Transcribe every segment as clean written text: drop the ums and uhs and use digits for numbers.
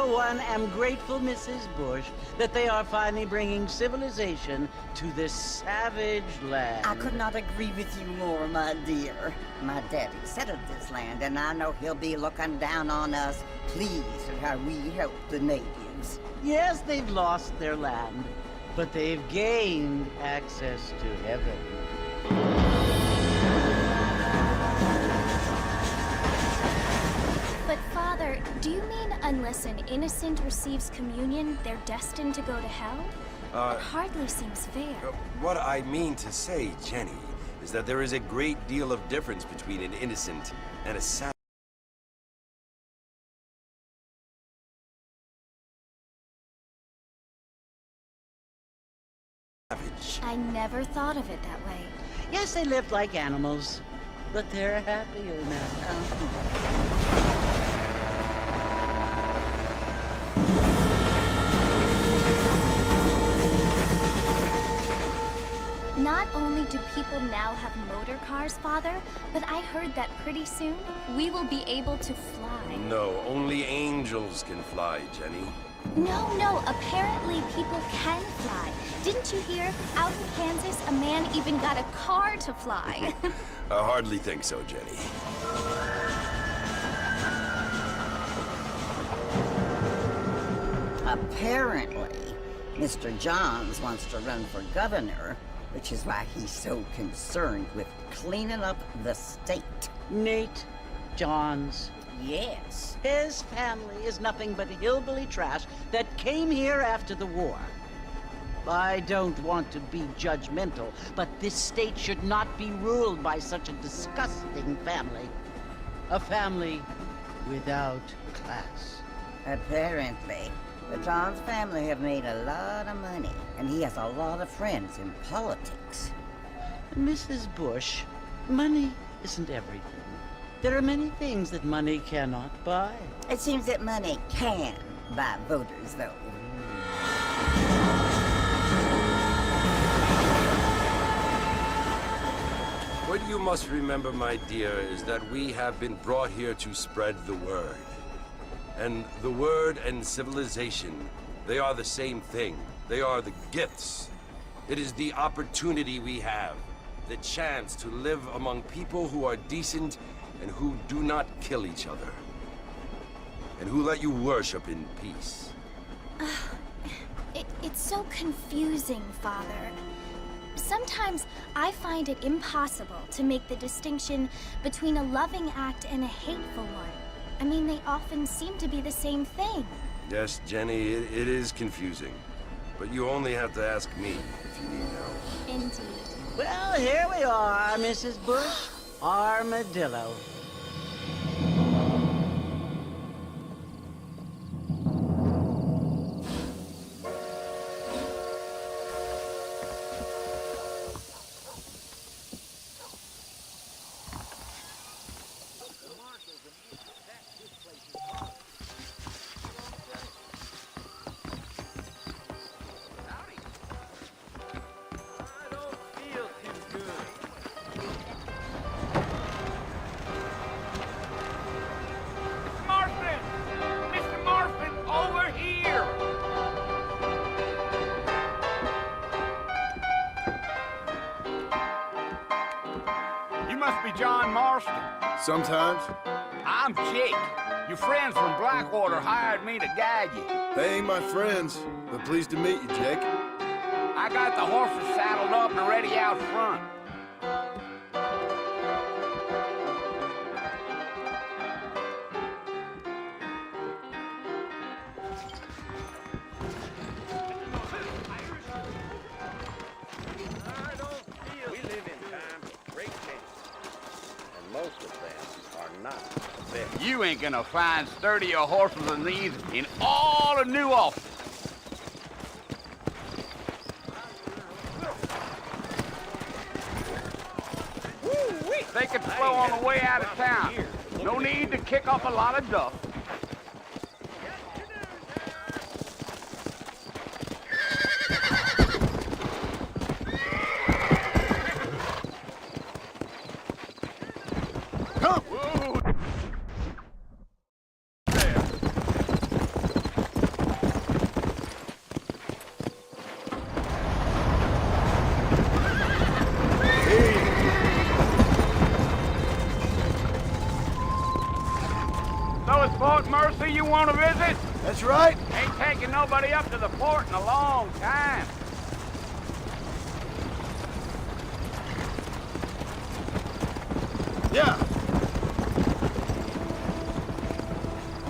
for one, am grateful, Mrs. Bush, that they are finally bringing civilization to this savage land. I could not agree with you more, my dear. My daddy settled this land, and I know he'll be looking down on us, pleased at how we help the natives. Yes, they've lost their land, but they've gained access to heaven. But Father, do you mean unless an innocent receives communion, they're destined to go to hell? It hardly seems fair. What I mean to say, Jenny, is that there is a great deal of difference between an innocent and a savage. I never thought of it that way. Yes, they lived like animals, but they're happier now. Not only do people now have motor cars, Father, but I heard that pretty soon we will be able to fly. No, only angels can fly, Jenny. No, apparently people can fly. Didn't you hear? Out in Kansas, a man even got a car to fly. I hardly think so, Jenny. Apparently, Mr. Johns wants to run for governor, which is why he's so concerned with cleaning up the state. Nate Johns. Yes. His family is nothing but hillbilly trash that came here after the war. I don't want to be judgmental, but this state should not be ruled by such a disgusting family. A family without class. Apparently, the Johns family have made a lot of money, and he has a lot of friends in politics. Mrs. Bush, money isn't everything. There are many things that money cannot buy. It seems that money can buy voters, though. What you must remember, my dear, is that we have been brought here to spread the word. And the word and civilization, they are the same thing. They are the gifts. It is the opportunity we have, the chance to live among people who are decent and who do not kill each other, and who let you worship in peace. It's so confusing, Father. Sometimes I find it impossible to make the distinction between a loving act and a hateful one. I mean, they often seem to be the same thing. Yes, Jenny, it is confusing. But you only have to ask me if you need help. Indeed. Well, here we are, Mrs. Bush. Armadillo. John Marston. Sometimes. I'm Jake. Your friends from Blackwater hired me to guide you. They ain't my friends, but pleased to meet you, Jake. I got the horses saddled up and ready out front. You ain't gonna find sturdier horses than these in all of New Ulster. They can flow on the way out of town. No need to kick up a lot of dust. Fort Mercy you want to visit? That's right. Ain't taking nobody up to the fort in a long time. Yeah.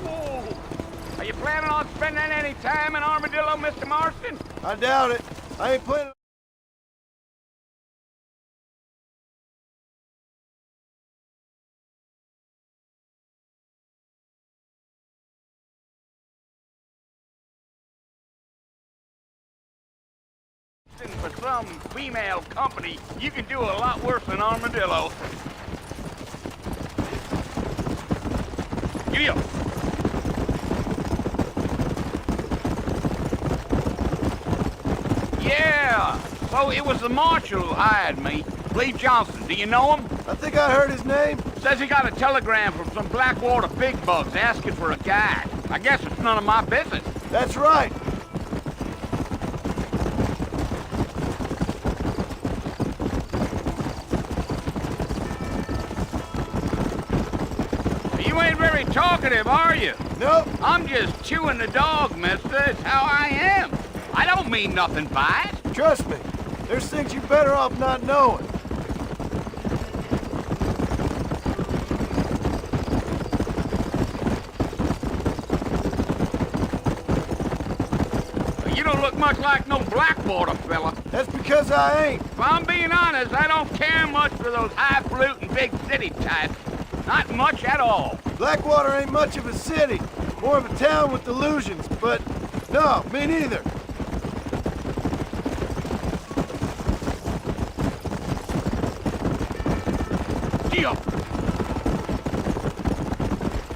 Whoa. Are you planning on spending any time in Armadillo, Mr. Marston? I doubt it. I ain't planning. For some female company, you can do a lot worse than Armadillo. Giddy up. Yeah, so it was the marshal who hired me. Lee Johnson, do you know him? I think I heard his name. Says he got a telegram from some Blackwater big bugs asking for a guide. I guess it's none of my business. That's right. You ain't very talkative, are you? Nope. I'm just chewing the dog, mister. It's how I am. I don't mean nothing by it. Trust me. There's things you're better off not knowing. You don't look much like no Blackwater fella. That's because I ain't. If I'm being honest, I don't care much for those highfalutin big city types. Not much at all. Blackwater ain't much of a city. More of a town with illusions, but no, me neither. Geo.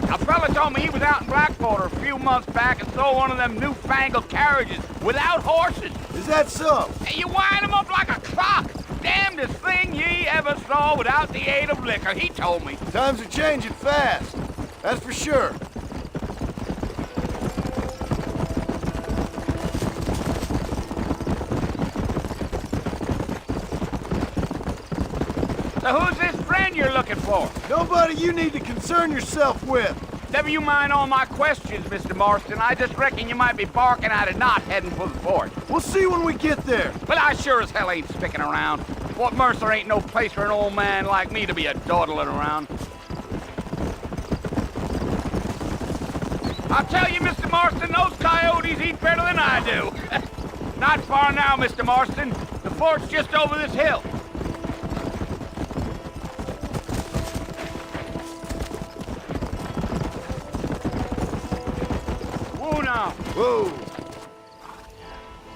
A fella told me he was out in Blackwater a few months back and saw one of them newfangled carriages without horses. Is that so? And you wind 'em up like a clock. Damnedest thing ye ever saw without the aid of liquor, he told me. Times are changing fast. That's for sure. So who's this friend you're looking for? Nobody you need to concern yourself with. Never you mind all my questions, Mr. Marston. I just reckon you might be barking at a knot heading for the fort. We'll see when we get there. Well, I sure as hell ain't sticking around. Fort Mercer ain't no place for an old man like me to be a dawdling around. I'll tell you, Mr. Marston, those coyotes eat better than I do. Not far now, Mr. Marston. The fort's just over this hill. Whoa now. Whoa.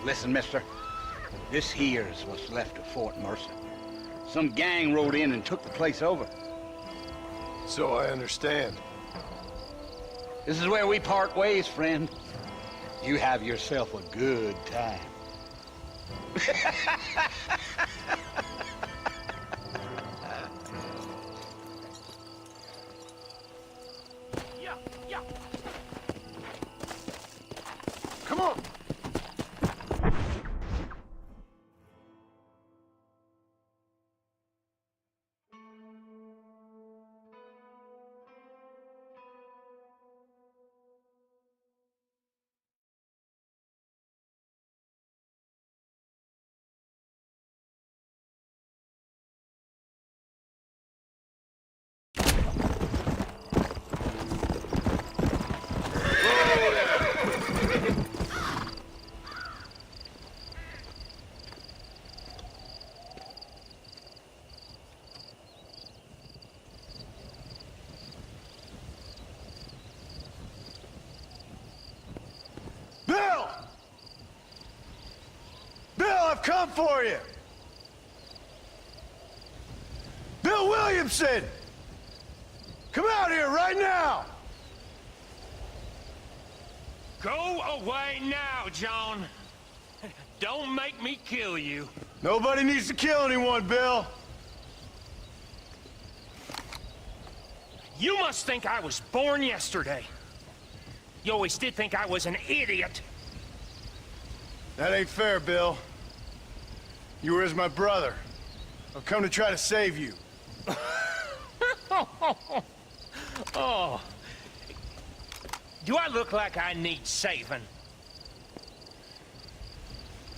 Listen, mister. This here's what's left of Fort Mercer. Some gang rode in and took the place over. So I understand. This is where we part ways, friend. You have yourself a good time. Come on. Bill! Bill, I've come for you! Bill Williamson! Come out here right now! Go away now, John. Don't make me kill you. Nobody needs to kill anyone, Bill. You must think I was born yesterday. You always did think I was an idiot. That ain't fair, Bill. You were as my brother. I've come to try to save you. Oh. Do I look like I need saving?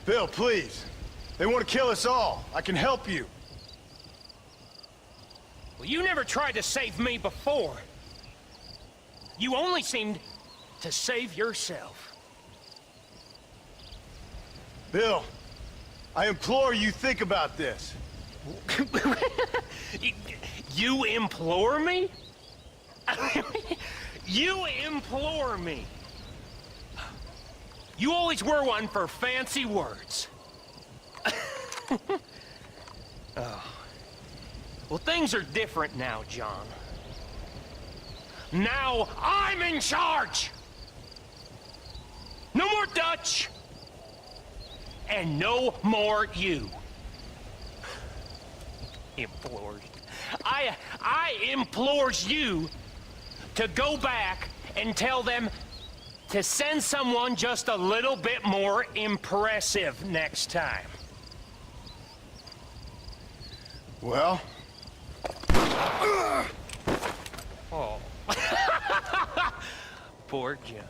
Bill, please. They want to kill us all. I can help you. Well, you never tried to save me before. You only seemed to save yourself. Bill, I implore you think about this. You implore me? You implore me? You always were one for fancy words. Oh. Well, things are different now, John. Now I'm in charge! No more Dutch! And no more you. Implores. I implores you to go back and tell them to send someone just a little bit more impressive next time. Well? Oh. Poor John.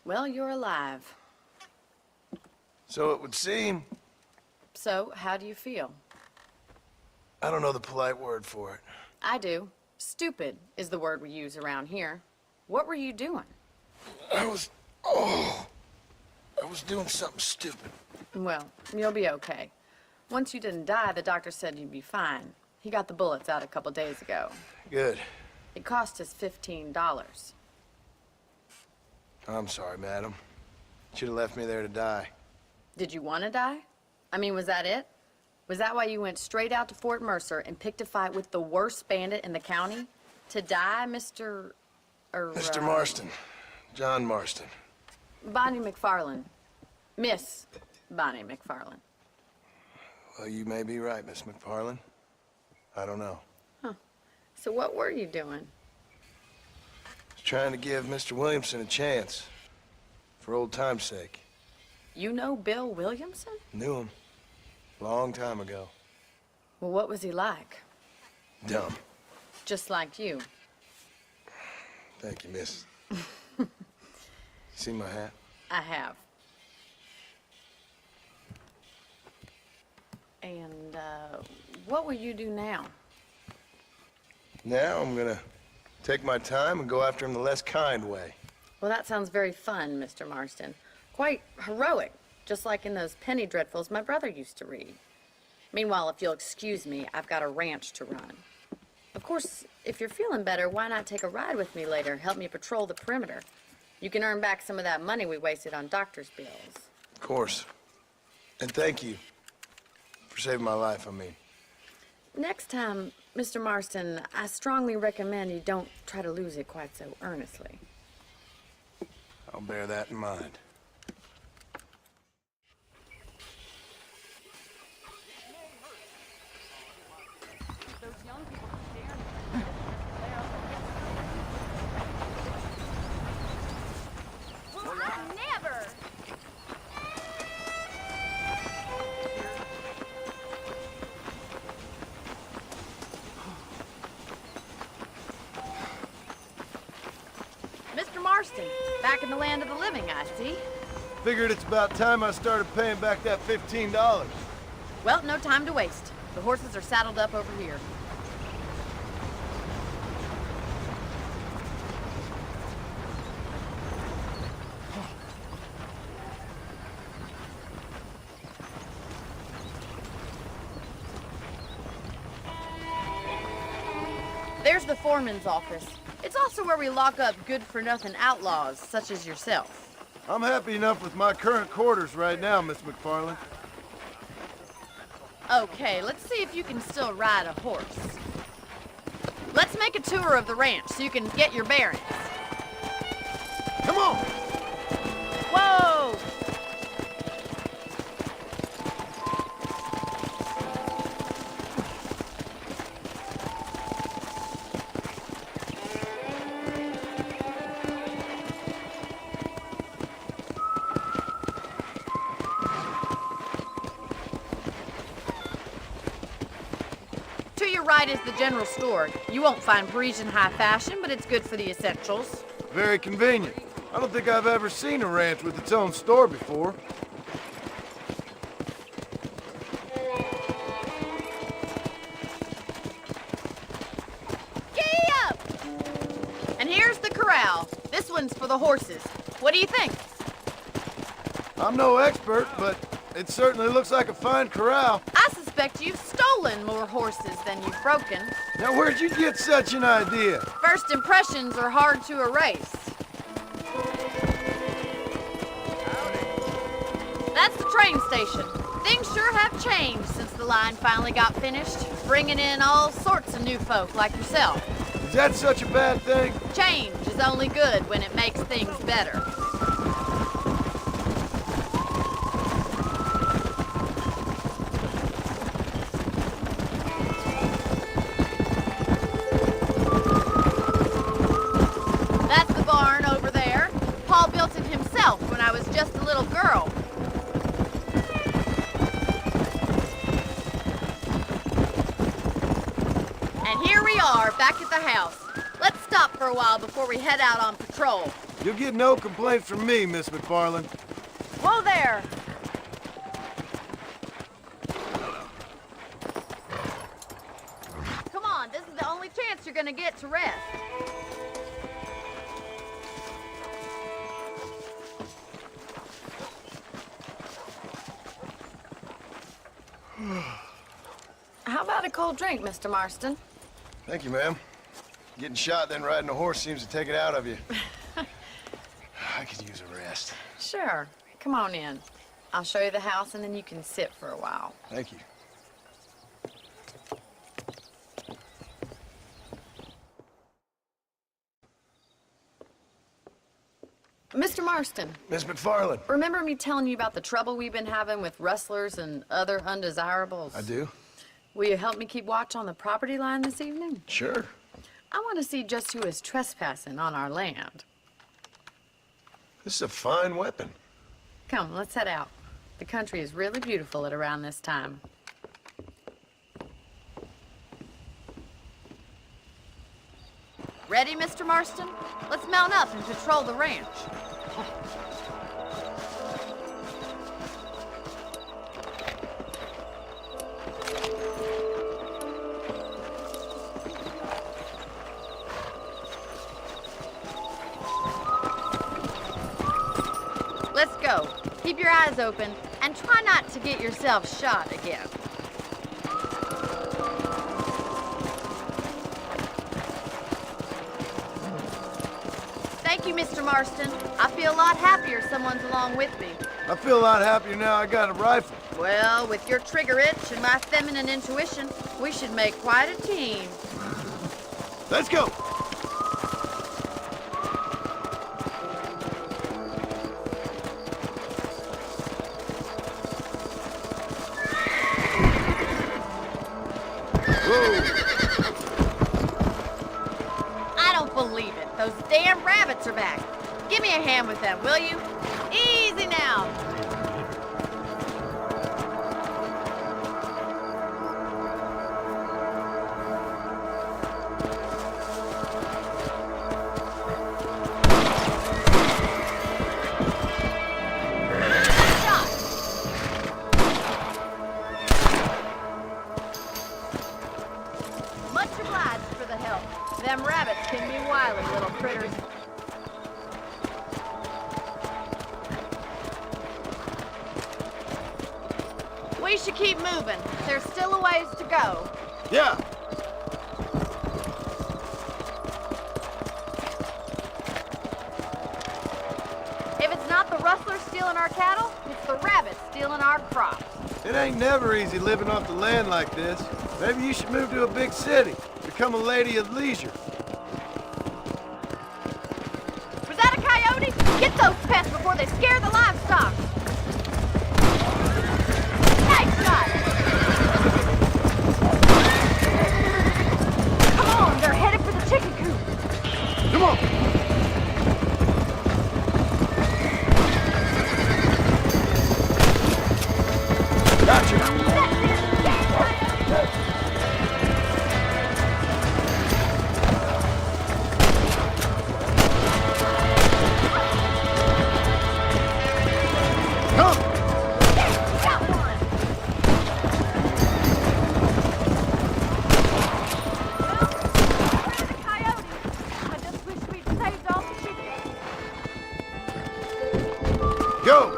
Well, you're alive. So it would seem. So, how do you feel? I don't know the polite word for it. I do. Stupid is the word we use around here. What were you doing? I was doing something stupid. Well, you'll be okay. Once you didn't die, the doctor said you'd be fine. He got the bullets out a couple days ago. Good. It cost us $15. I'm sorry, madam. Should have left me there to die. Did you want to die? I mean, was that it? Was that why you went straight out to Fort Mercer and picked a fight with the worst bandit in the county? To die, Mr. Mr. Marston. John Marston. Bonnie McFarland. Miss Bonnie McFarland. Well, you may be right, Miss McFarland. I don't know. So what were you doing? I was trying to give Mr. Williamson a chance. For old time's sake. You know Bill Williamson? Knew him. Long time ago. Well, what was he like? Dumb. Just like you. Thank you, miss. See my hat? I have. And, what will you do now? Now I'm gonna take my time and go after him the less kind way. Well, that sounds very fun, Mr. Marston. Quite heroic, just like in those penny dreadfuls my brother used to read. Meanwhile, if you'll excuse me, I've got a ranch to run. Of course, if you're feeling better, why not take a ride with me later? Help me patrol the perimeter. You can earn back some of that money we wasted on doctor's bills. Of course. And thank you for saving my life, I mean. Next time, Mr. Marston, I strongly recommend you don't try to lose it quite so earnestly. I'll bear that in mind. Never! Mr. Marston, back in the land of the living, I see. Figured it's about time I started paying back that $15. Well, no time to waste. The horses are saddled up over here. There's the foreman's office. It's also where we lock up good-for-nothing outlaws, such as yourself. I'm happy enough with my current quarters right now, Miss McFarland. Okay, let's see if you can still ride a horse. Let's make a tour of the ranch so you can get your bearings. Come on! Whoa! To your right is the general store. You won't find Parisian high fashion, but it's good for the essentials. Very convenient. I don't think I've ever seen a ranch with its own store before. Giddy up! And here's the corral. This one's for the horses. What do you think? I'm no expert, but it certainly looks like a fine corral. I suspect you've stolen more horses than you've broken. Now, where'd you get such an idea? First impressions are hard to erase. That's the train station. Things sure have changed since the line finally got finished, bringing in all sorts of new folk like yourself. Is that such a bad thing? Change is only good when it makes things better. That's the barn over there. Paul built it himself when I was just a little girl. And here we are, back at the house. Let's stop for a while before we head out on patrol. You'll get no complaints from me, Miss McFarland. Whoa there! Come on, this is the only chance you're gonna get to rest. How about a cold drink, Mr. Marston? Thank you, ma'am. Getting shot, then riding a horse seems to take it out of you. I could use a rest. Sure. Come on in. I'll show you the house and then you can sit for a while. Thank you. Mr. Marston, Miss McFarland. remember me telling you about the trouble we've been having with rustlers and other undesirables? I do? Will you help me keep watch on the property line this evening? Sure. I want to see just who is trespassing on our land. This is a fine weapon. Come, let's head out. The country is really beautiful at around this time. Ready, Mr. Marston? Let's mount up and patrol the ranch. Let's go. Keep your eyes open and try not to get yourself shot again. Thank you, Mr. Marston. I feel a lot happier someone's along with me. I feel a lot happier now I got a rifle. Well, with your trigger itch and my feminine intuition, we should make quite a team. Let's go. I don't believe it. Those damn rabbits are back. Give me a hand with them, will you? Easy now. Shot. Much obliged for the help. Them rabbits can be wily little critters. We should keep moving. There's still a ways to go. Yeah. stealing our cattle, it's the rabbits stealing our crops. It ain't never easy living off the land like this. Maybe you should move to a big city. Become a lady of leisure. Was that a coyote? Get those pests before they scare the livestock. Nice shot! Come on, they're headed for the chicken coop. Come on! Gotcha! Go!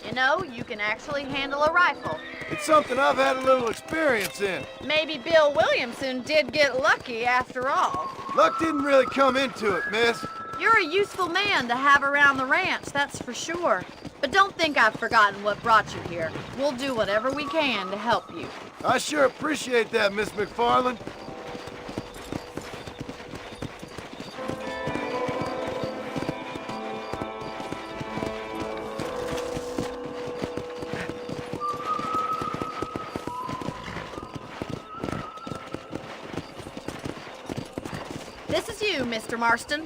You know, you can actually handle a rifle. It's something I've had a little experience in. Maybe Bill Williamson did get lucky after all. Luck didn't really come into it, miss. You're a useful man to have around the ranch, that's for sure. But don't think I've forgotten what brought you here. We'll do whatever we can to help you. I sure appreciate that, Miss McFarland. This is you, Mr. Marston.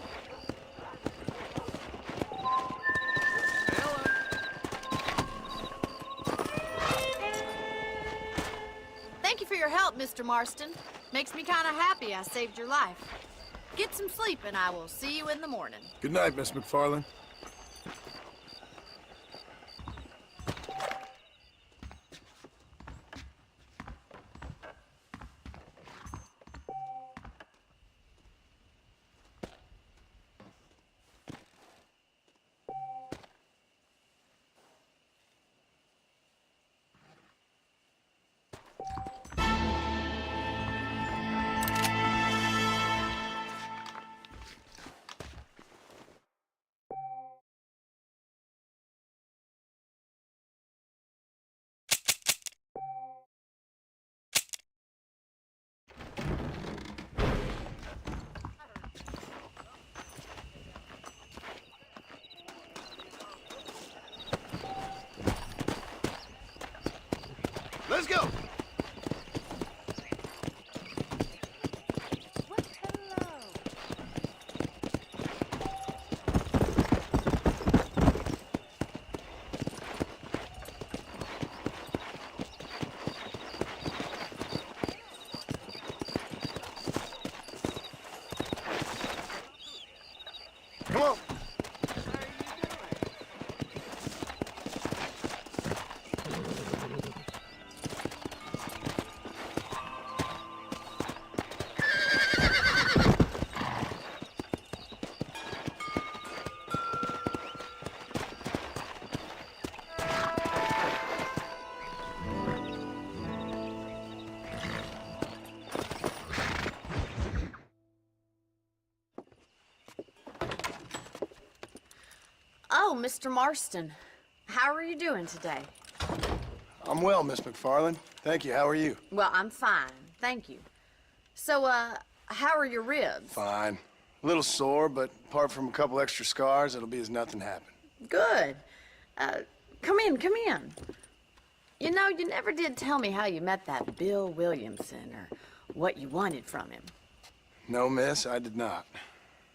Thank you for your help, Mr. Marston. Makes me kind of happy I saved your life. Get some sleep and I will see you in the morning. Good night, Miss McFarland. Let's go! Come on! Oh, Mr. Marston. How are you doing today? I'm well, Miss McFarland. Thank you. How are you? Well, I'm fine. Thank you. So, how are your ribs? Fine. A little sore, but apart from a couple extra scars, it'll be as nothing happened. Good. Come in, come in. You know, you never did tell me how you met that Bill Williamson or what you wanted from him. No, miss, I did not.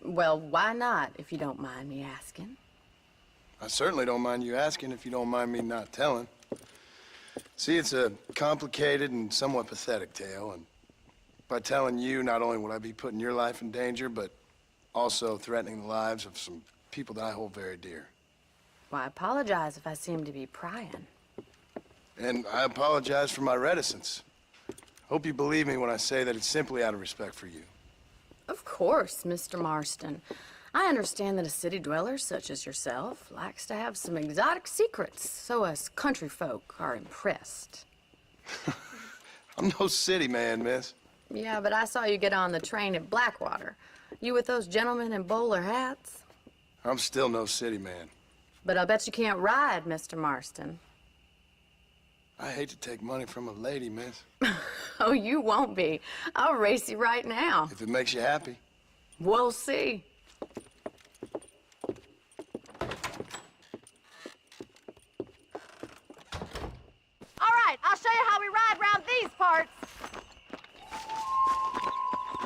Well, why not, if you don't mind me asking? I certainly don't mind you asking if you don't mind me not telling. See, it's a complicated and somewhat pathetic tale, and by telling you, not only would I be putting your life in danger, but also threatening the lives of some people that I hold very dear. Well, I apologize if I seem to be prying. And I apologize for my reticence. Hope you believe me when I say that it's simply out of respect for you. Of course, Mr. Marston. I understand that a city dweller such as yourself likes to have some exotic secrets, so us country folk are impressed. I'm no city man, miss. Yeah, but I saw you get on the train at Blackwater. You with those gentlemen in bowler hats? I'm still no city man. But I bet you can't ride, Mr. Marston. I hate to take money from a lady, miss. Oh, you won't be. I'll race you right now. If it makes you happy. We'll see. All right, I'll show you how we ride around these parts.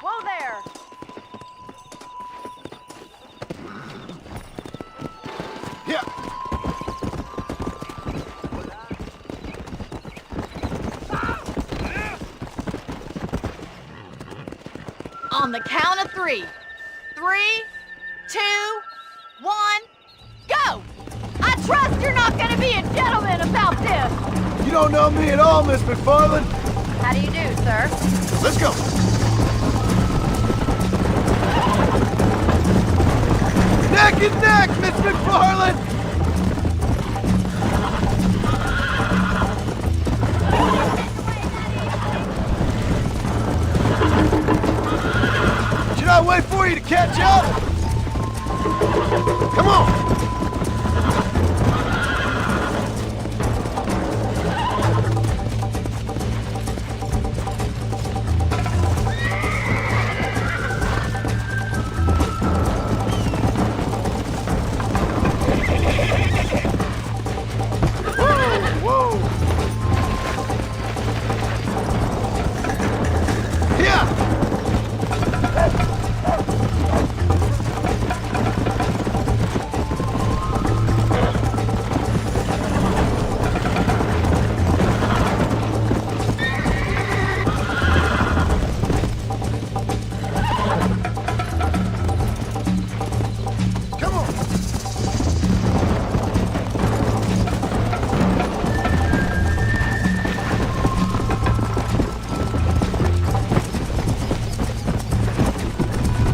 Whoa there. Yeah. On the count of 3. 3, 2, 1, go! I trust you're not gonna be a gentleman about this. You don't know me at all, Miss McFarland. How do you do, sir? Let's go. Neck and neck, Miss McFarland! Should I wait for you to catch up? Come on! Whoa! Yeah! Come on!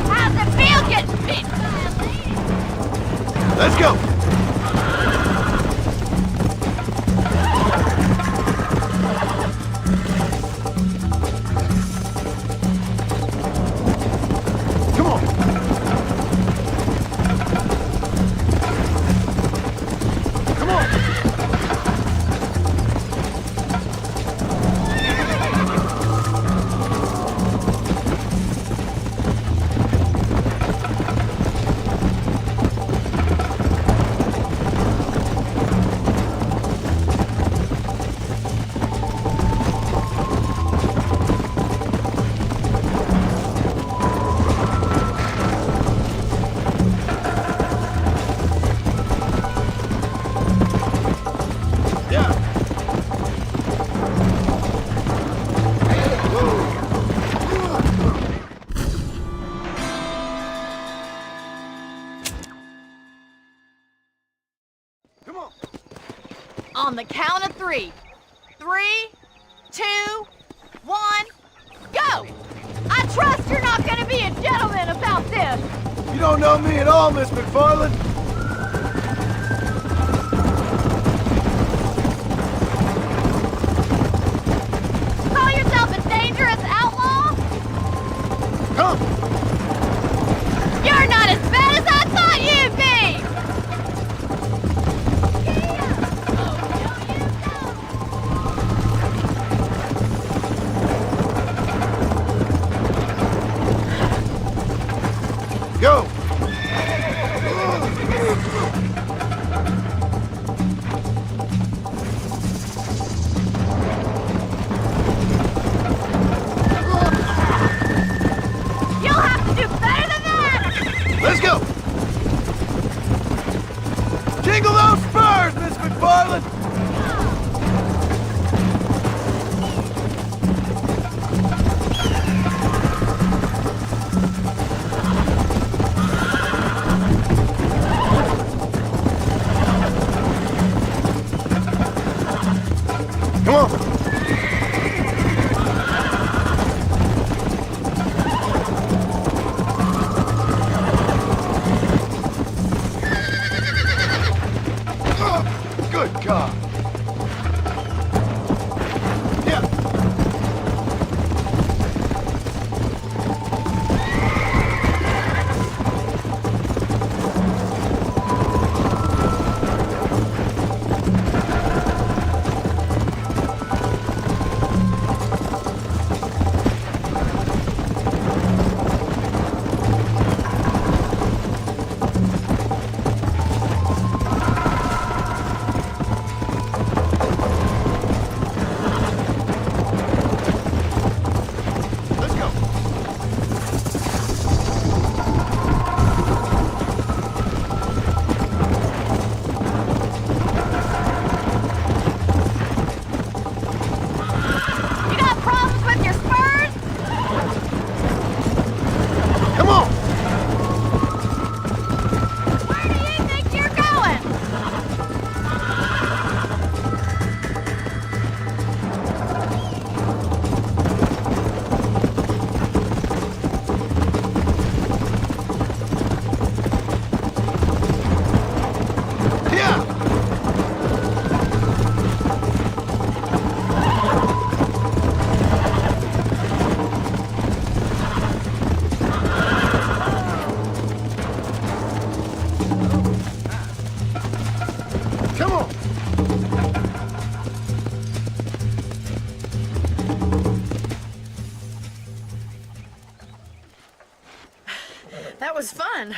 How's it feel getting beat by a lady? Let's go! Come on! Come on! Yeah! Come on! On the count of 3. 3, 2, 1, go! I trust you're not gonna be a gentleman about this. You don't know me at all, Miss McFarland. Call yourself a dangerous outlaw? Come! You're not as bad as I thought you'd be! Go! fun.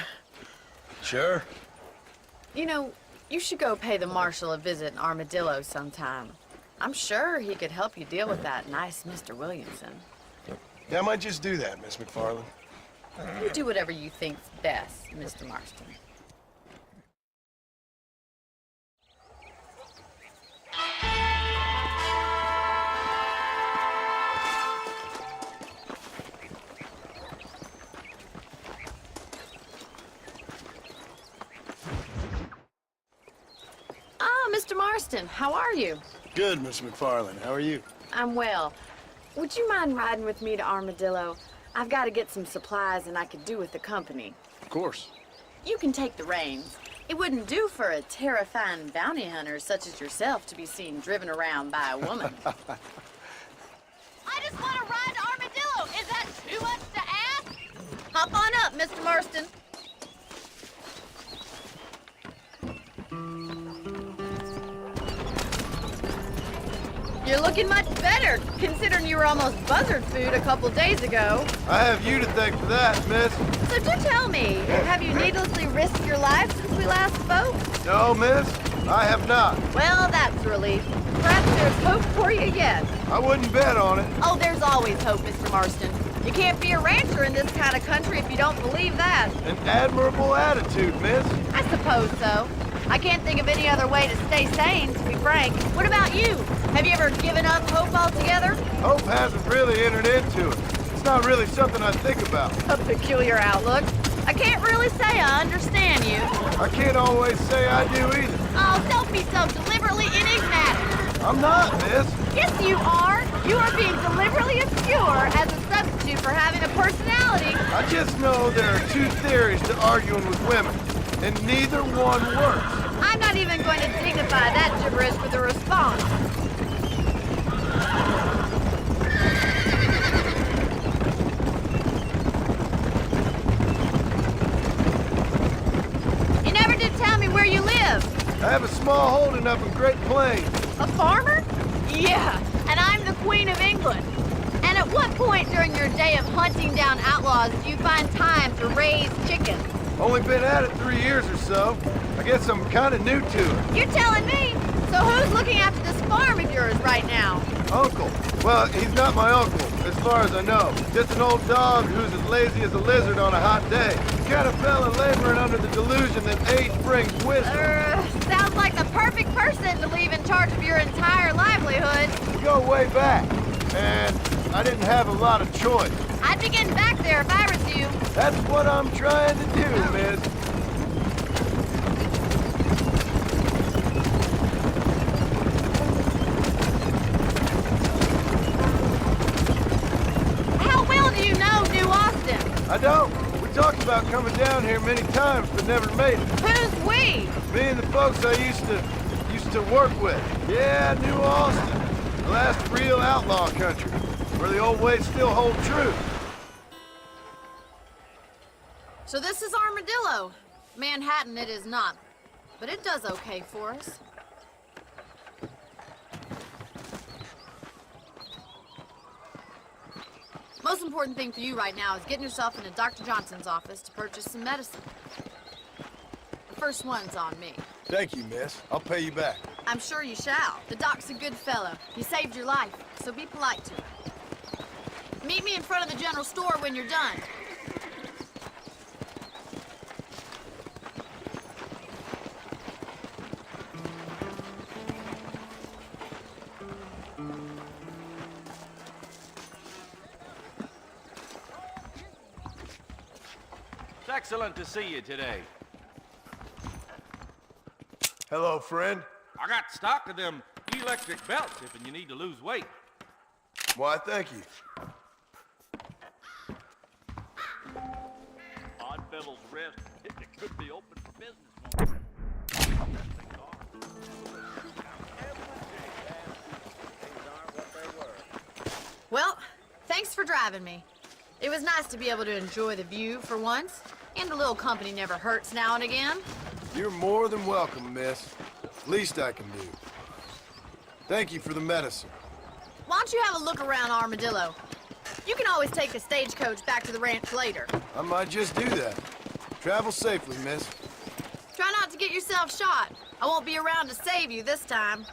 Sure. You know, you should go pay the marshal a visit in Armadillo sometime. I'm sure he could help you deal with that nice Mr. Williamson. Yeah, I might just do that, Miss McFarland. You do whatever you think's best, Mr. Marston. Ah, Mr. Marston, how are you? Good, Miss McFarland. How are you? I'm well. Would you mind riding with me to Armadillo? I've got to get some supplies and I could do with the company. Of course. You can take the reins. It wouldn't do for a terrifying bounty hunter such as yourself to be seen driven around by a woman. I just want to ride to Armadillo. Is that too much to ask? Hop on up, Mr. Marston. You're looking much better, considering you were almost buzzard food a couple days ago. I have you to thank for that, miss. So do tell me, have you needlessly risked your life since we last spoke? No, miss, I have not. Well, that's a relief. Perhaps there's hope for you yet. I wouldn't bet on it. Oh, there's always hope, Mr. Marston. You can't be a rancher in this kind of country if you don't believe that. An admirable attitude, miss. I suppose so. I can't think of any other way to stay sane, to be frank. What about you? Have you ever given up hope altogether? Hope hasn't really entered into it. It's not really something I think about. A peculiar outlook. I can't really say I understand you. I can't always say I do either. Oh, don't be so deliberately enigmatic. I'm not, miss. Yes, you are. You are being deliberately obscure as a substitute for having a personality. I just know there are two theories to arguing with women, and neither one works. I'm not even going to dignify that gibberish with a response. You never did tell me where you live. I have a small holding up in Great Plains. A farmer? Yeah, and I'm the Queen of England. And at what point during your day of hunting down outlaws do you find time to raise chickens? Only been at it 3 years or so. I guess I'm kind of new to it. You're telling me? So who's looking after this farm of yours right now? Uncle. Well, he's not my uncle, as far as I know. Just an old dog who's as lazy as a lizard on a hot day. Kind of fella laboring under the delusion that age brings wisdom. Sounds like the perfect person to leave in charge of your entire livelihood. We go way back, and I didn't have a lot of choice. I'd be getting back there if I was you. That's what I'm trying to do, miss. How well do you know New Austin? I don't. We talked about coming down here many times, but never made it. Who's we? Me and the folks I used to work with. Yeah, New Austin. The last real outlaw country, where the old ways still hold true. So this is Armadillo. Manhattan it is not, but it does okay for us. Most important thing for you right now is getting yourself into Dr. Johnson's office to purchase some medicine. The first one's on me. Thank you, miss. I'll pay you back. I'm sure you shall. The doc's a good fellow. He saved your life, so be polite to him. Meet me in front of the general store when you're done. It's excellent to see you today. Hello, friend. I got stock of them electric belts if you need to lose weight. Why, thank you. Odd Fellow's Rest, it could be open for business. Well, thanks for driving me. It was nice to be able to enjoy the view for once, and a little company never hurts now and again. You're more than welcome, miss. Least I can do. Thank you for the medicine. Why don't you have a look around Armadillo? You can always take the stagecoach back to the ranch later. I might just do that. Travel safely, miss. Try not to get yourself shot. I won't be around to save you this time.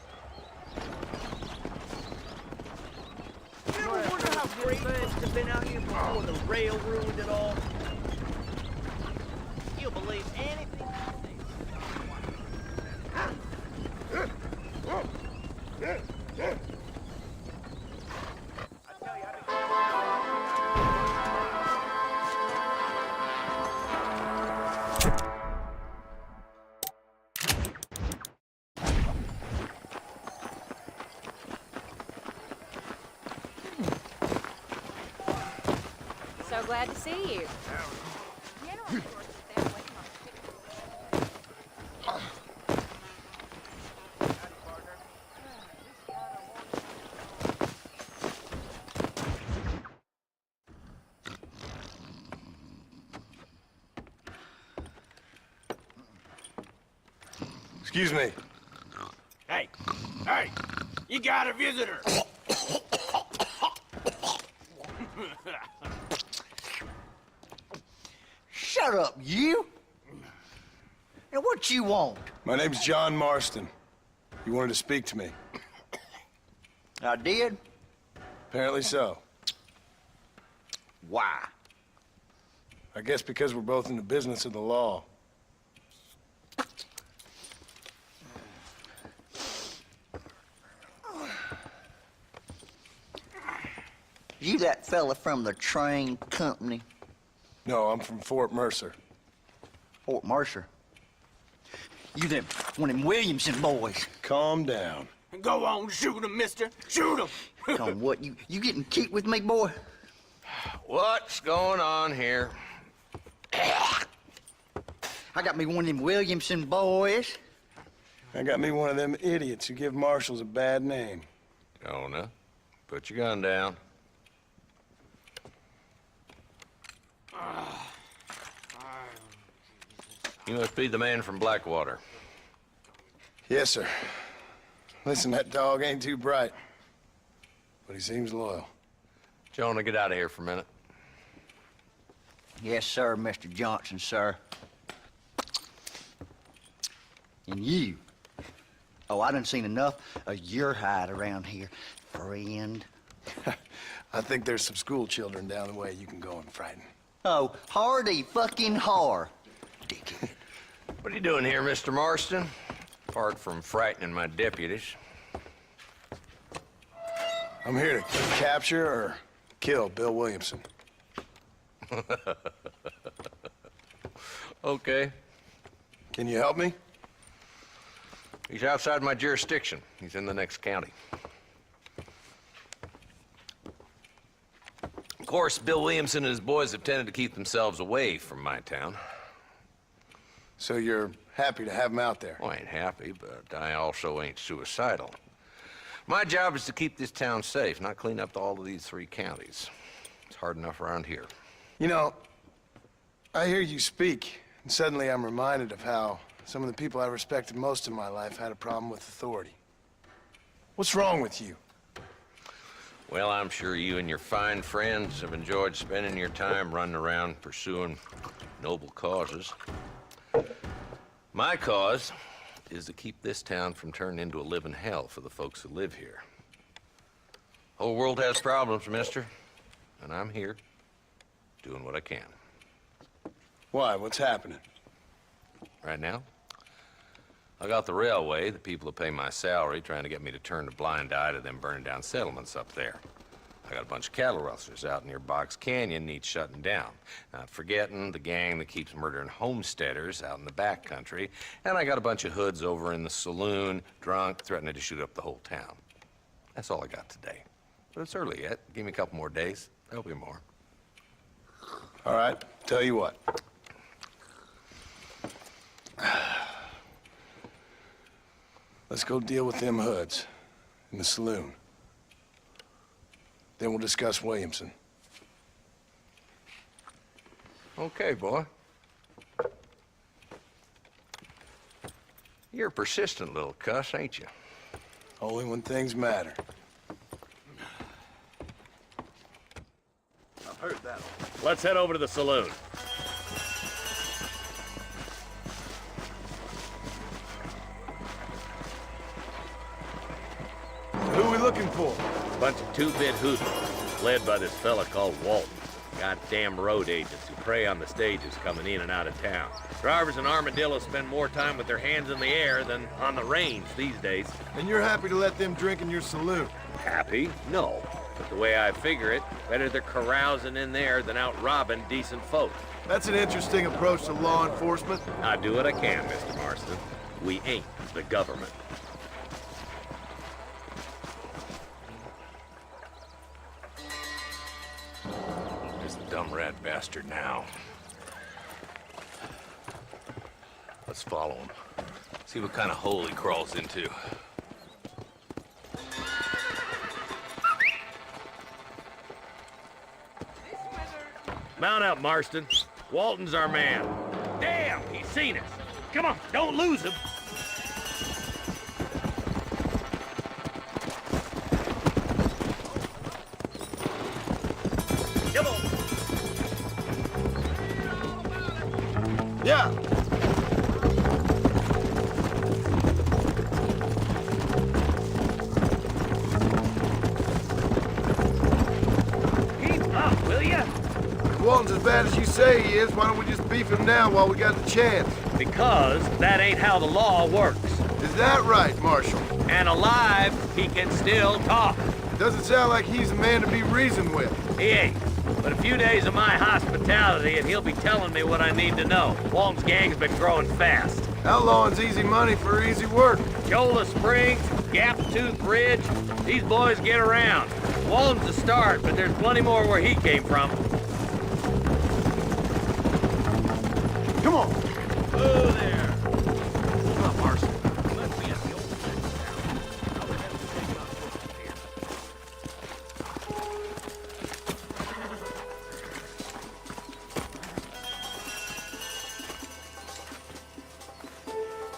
You ever wonder how great it must have been out here before the rail ruined it all? You'll believe anything I say. So glad to see you. Excuse me. Hey, hey, you got a visitor. Shut up, you! And what you want? My name's John Marston. You wanted to speak to me. I did? Apparently so. Why? I guess because we're both in the business of the law. You that fella from the train company? No, I'm from Fort Mercer. Fort Mercer? You them, one of them Williamson boys. Calm down. Go on, shoot him, mister. Shoot him. Come on, what, you getting kicked with me, boy? What's going on here? I got me one of them Williamson boys. I got me one of them idiots who give marshals a bad name. Jonah, put your gun down. You must be the man from Blackwater. Yes, sir. Listen, that dog ain't too bright, but he seems loyal. Jonah, get out of here for a minute. Yes, sir, Mr. Johnson, sir. And you. Oh, I done seen enough of your hide around here, friend. I think there's some school children down the way you can go and frighten. Oh, hardy fucking har. Dickhead. What are you doing here, Mr. Marston? Apart from frightening my deputies. I'm here to capture or kill Bill Williamson. Okay. Can you help me? He's outside my jurisdiction. He's in the next county. Of course, Bill Williamson and his boys have tended to keep themselves away from my town. So you're happy to have him out there? Well, I ain't happy, but I also ain't suicidal. My job is to keep this town safe, not clean up all of these 3 counties. It's hard enough around here. You know, I hear you speak, and suddenly I'm reminded of how some of the people I respected most in my life had a problem with authority. What's wrong with you? Well, I'm sure you and your fine friends have enjoyed spending your time running around pursuing noble causes. My cause is to keep this town from turning into a living hell for the folks who live here. Whole world has problems, mister, and I'm here doing what I can. Why? What's happening? Right now, I got the railway, the people who pay my salary, trying to get me to turn a blind eye to them burning down settlements up there. I got a bunch of cattle rustlers out near Box Canyon needs shutting down. Not forgetting the gang that keeps murdering homesteaders out in the back country. And I got a bunch of hoods over in the saloon, drunk, threatening to shoot up the whole town. That's all I got today. But it's early yet. Give me a couple more days. There'll be more. All right, tell you what. Let's go deal with them hoods in the saloon. Then we'll discuss Williamson. Okay, boy. You're a persistent little cuss, ain't you? Only when things matter. I've heard that. Let's head over to the saloon. looking for? Bunch of two-bit hoodlums, led by this fella called Walton. Goddamn road agents who prey on the stages coming in and out of town. Drivers in Armadillo spend more time with their hands in the air than on the range these days. And you're happy to let them drink in your saloon? Happy? No. But the way I figure it, better they're carousing in there than out robbing decent folk. That's an interesting approach to law enforcement. I do what I can, Mr. Marston. We ain't the government. There's the dumb rat bastard now. Let's follow him. See what kind of hole he crawls into. Mount up, Marston. Walton's our man. Damn, he's seen us. Come on, don't lose him. Come on. Yeah. Keep up, will ya? If Walton's as bad as you say he is, why don't we just beef him now while we got the chance? Because that ain't how the law works. Is that right, Marshal? And alive, he can still talk. Doesn't sound like he's a man to be reasoned with. He ain't. But a few days of my hospitality and he'll be telling me what I need to know. Walton's gang's been growing fast. Outlawing's easy money for easy work. Cholla Springs, Gap Tooth Ridge, these boys get around. Walton's the start, but there's plenty more where he came from. Come on. Oh, there. Come on, Marston. Must be at the old place now. I would have to take it off here.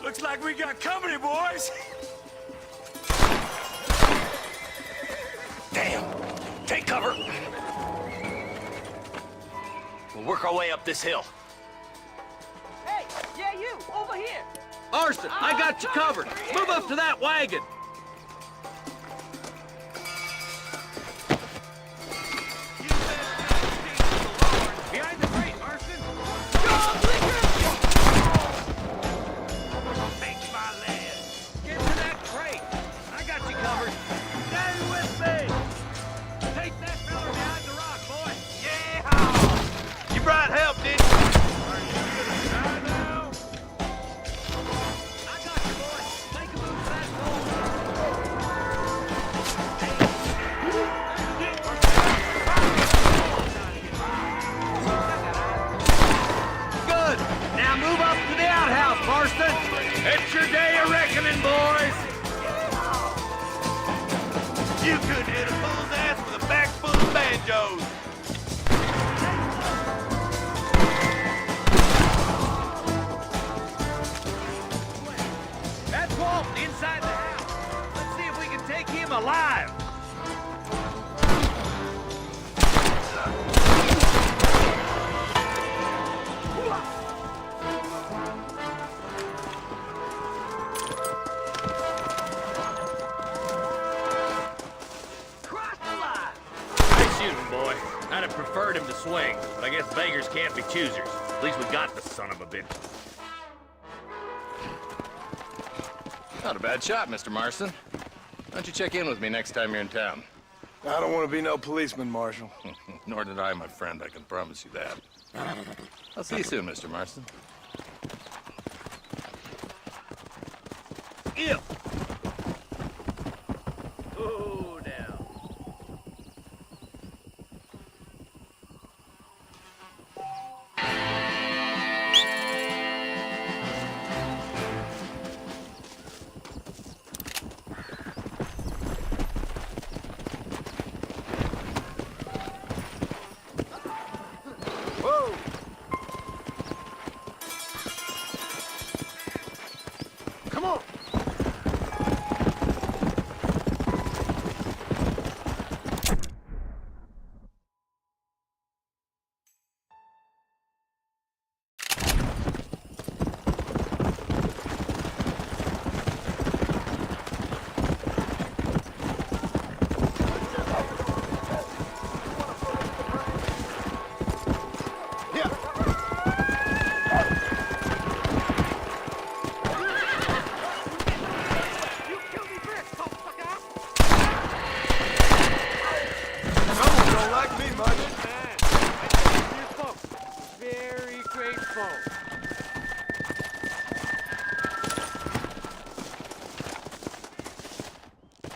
Looks like we got company, boys. Damn. Take cover. We'll work our way up this hill. Hey, yeah, you, over here. Marston, I got you covered. Move up to that wagon. Behind the crate, Marston. Take my land. Get to that crate. I got you covered. Stay with me. Take that fella behind the rock, boy. Yeah. You brought help, didn't you? Are you gonna die now? I got you, boy. Make a move to that pole. Good. Now move up to the outhouse, Marston. It's your day of reckoning, boys. You couldn't hit a fool's ass with a back full of banjos. That's Walton inside the house. Let's see if we can take him alive. Cross the line. Nice shooting, boy. I'd have preferred him to swing, but I guess beggars can't be choosers. At least we got the son of a bitch. Not a bad shot, Mr. Marston. Why don't you check in with me next time you're in town? I don't want to be no policeman, Marshal. Nor did I, my friend. I can promise you that. I'll see you soon, Mr. Marston. If. Oh, down. Whoa! Come on!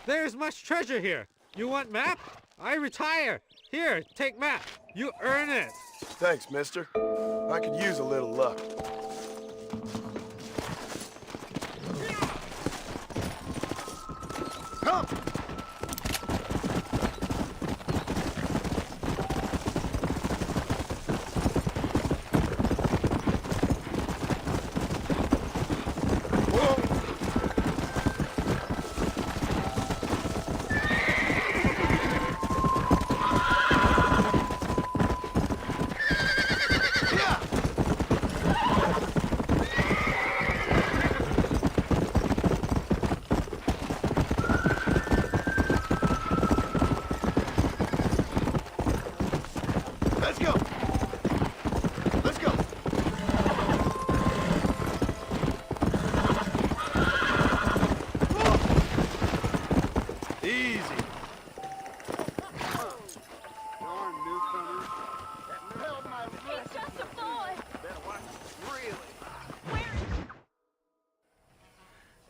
There's much treasure here. You want map? I retire. Here, take map. You earn it. Thanks, mister. I could use a little luck. Come!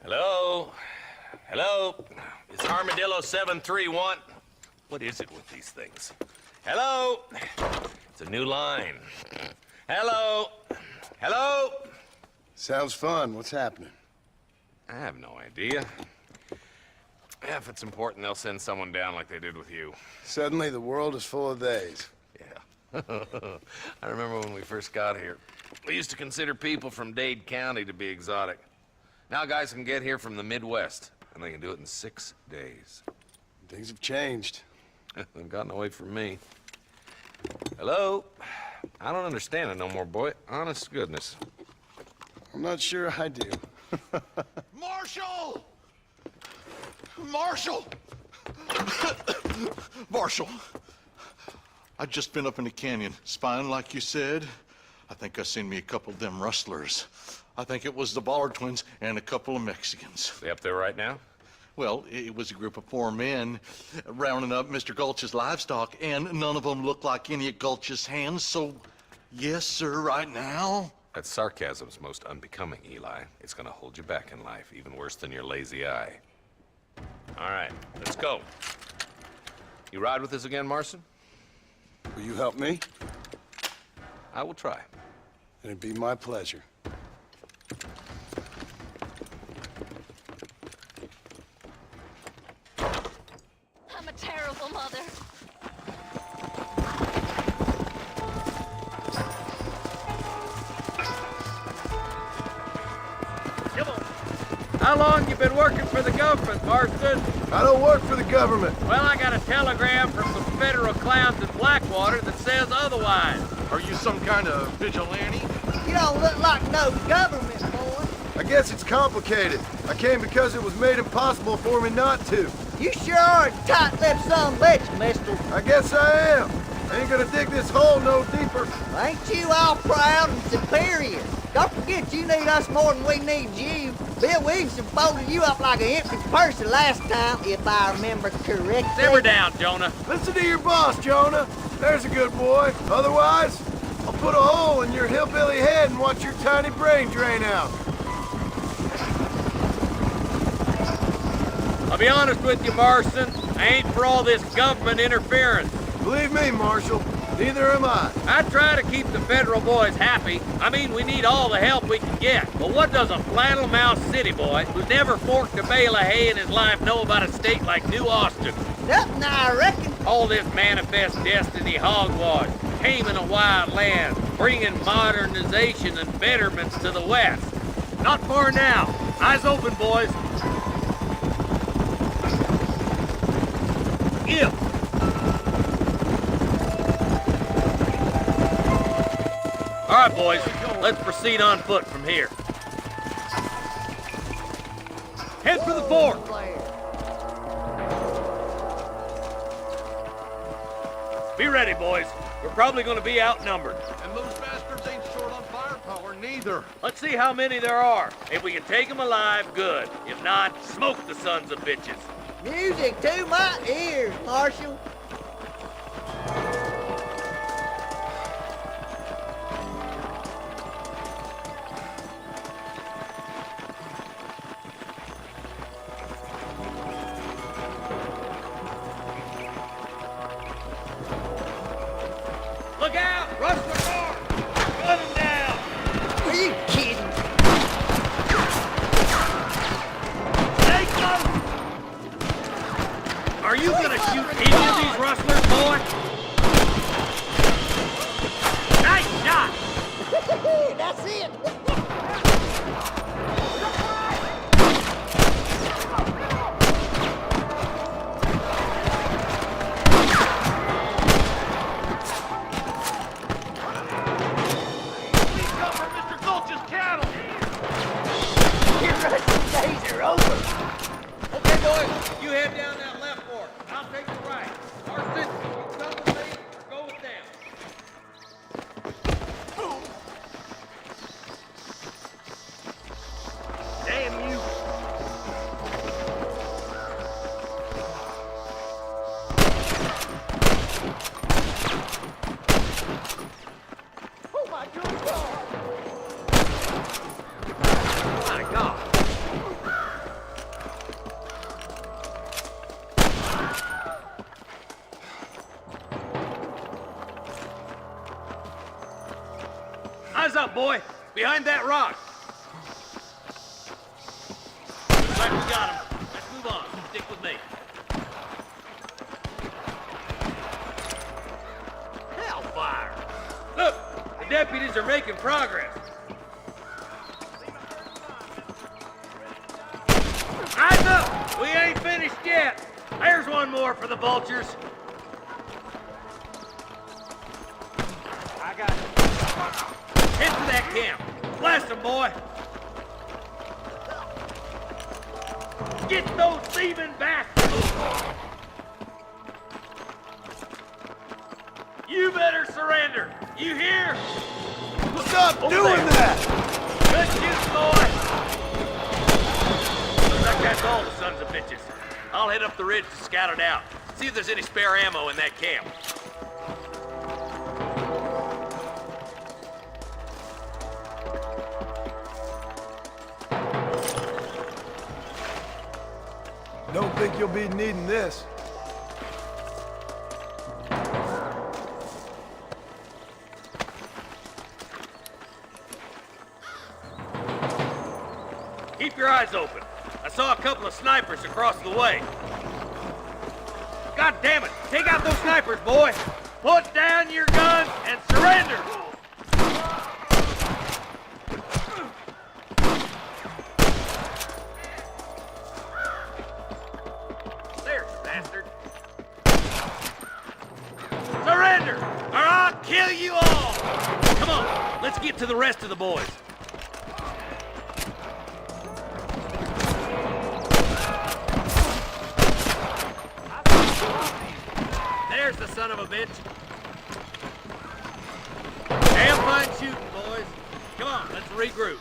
Hello? Hello? It's Armadillo 731. What is it with these things? Hello? It's a new line. Hello? Hello? Sounds fun. What's happening? I have no idea. Yeah, if it's important, they'll send someone down like they did with you. Suddenly, the world is full of theys. Yeah. I remember when we first got here. We used to consider people from Dade County to be exotic. Now guys can get here from the Midwest, and they can do it in 6 days. Things have changed. They've gotten away from me. Hello? I don't understand it no more, boy. Honest to goodness. I'm not sure I do. Marshal! Marshal! Marshal! I've just been up in the canyon, spying like you said. I think I seen me a couple of them rustlers. I think it was the Ballard twins and a couple of Mexicans. They up there right now? Well, it was a group of 4 men rounding up Mr. Gulch's livestock, and none of them looked like any of Gulch's hands, so yes, sir, right now. That sarcasm's most unbecoming, Eli. It's gonna hold you back in life, even worse than your lazy eye. All right, let's go. You ride with us again, Marston? Will you help me? I will try. It'd be my pleasure. I'm a terrible mother. Come on. How long you been working for the government, Marston? I don't work for the government. Well, I got a telegram from some federal clowns in Blackwater that says otherwise. Are you some kind of vigilante? You don't look like no government, boy. I guess it's complicated. I came because it was made impossible for me not to. You sure are a tight-lipped son of a bitch, mister. I guess I am. I ain't gonna dig this hole no deeper. Ain't you all proud and superior? Don't forget you need us more than we need you. Bill Williamson folded you up like an empty purse the last time, if I remember correctly. Simmer down, Jonah. Listen to your boss, Jonah. There's a good boy. Otherwise, I'll put a hole in your hillbilly head and watch your tiny brain drain out. I'll be honest with you, Marston. I ain't for all this government interference. Believe me, Marshal, neither am I. I try to keep the federal boys happy. I mean, we need all the help we can get. But what does a flannel-mouthed city boy who's never forked a bale of hay in his life know about a state like New Austin? Nothing, I reckon. All this manifest destiny hogwash, taming a wild land, bringing modernization and betterments to the West. Not far now. Eyes open, boys. Give. All right, boys, let's proceed on foot from here. Head for the fort. Be ready, boys. We're probably going to be outnumbered. And those bastards ain't short on firepower, neither. Let's see how many there are. If we can take them alive, good. If not, smoke the sons of bitches. Music to my ears, Marshal. You kidding? Are you gonna shoot any of these rustlers, boy? Nice shot! That's it. Your Russian days are over. Okay, boys, you head down that left fork. I'll take the right. Marston, you come with me or go with them. Damn you! Oh my God. My God. Eyes up, boy. Behind that rock. Looks like we got him. Let's move on. Stick with me. Hellfire! Look, the deputies are making progress. Eyes up! We ain't finished yet. There's one more for the vultures. I got it. Head to that camp. Blast them, boy. Get those thieving bastards. You better surrender. You hear? Stop doing that! Good shoot, boy. Looks like that's all the sons of bitches. I'll head up the ridge to scout it out. See if there's any spare ammo in that camp. Don't think you'll be needing this. Keep your eyes open. I saw a couple of snipers across the way. God damn it! Take out those snipers, boy! Put down your guns and surrender! There, bastard. Surrender, or I'll kill you all! Come on, let's get to the rest of the boys. There's the son of a bitch. Damn fine shooting, boys. Come on, let's regroup.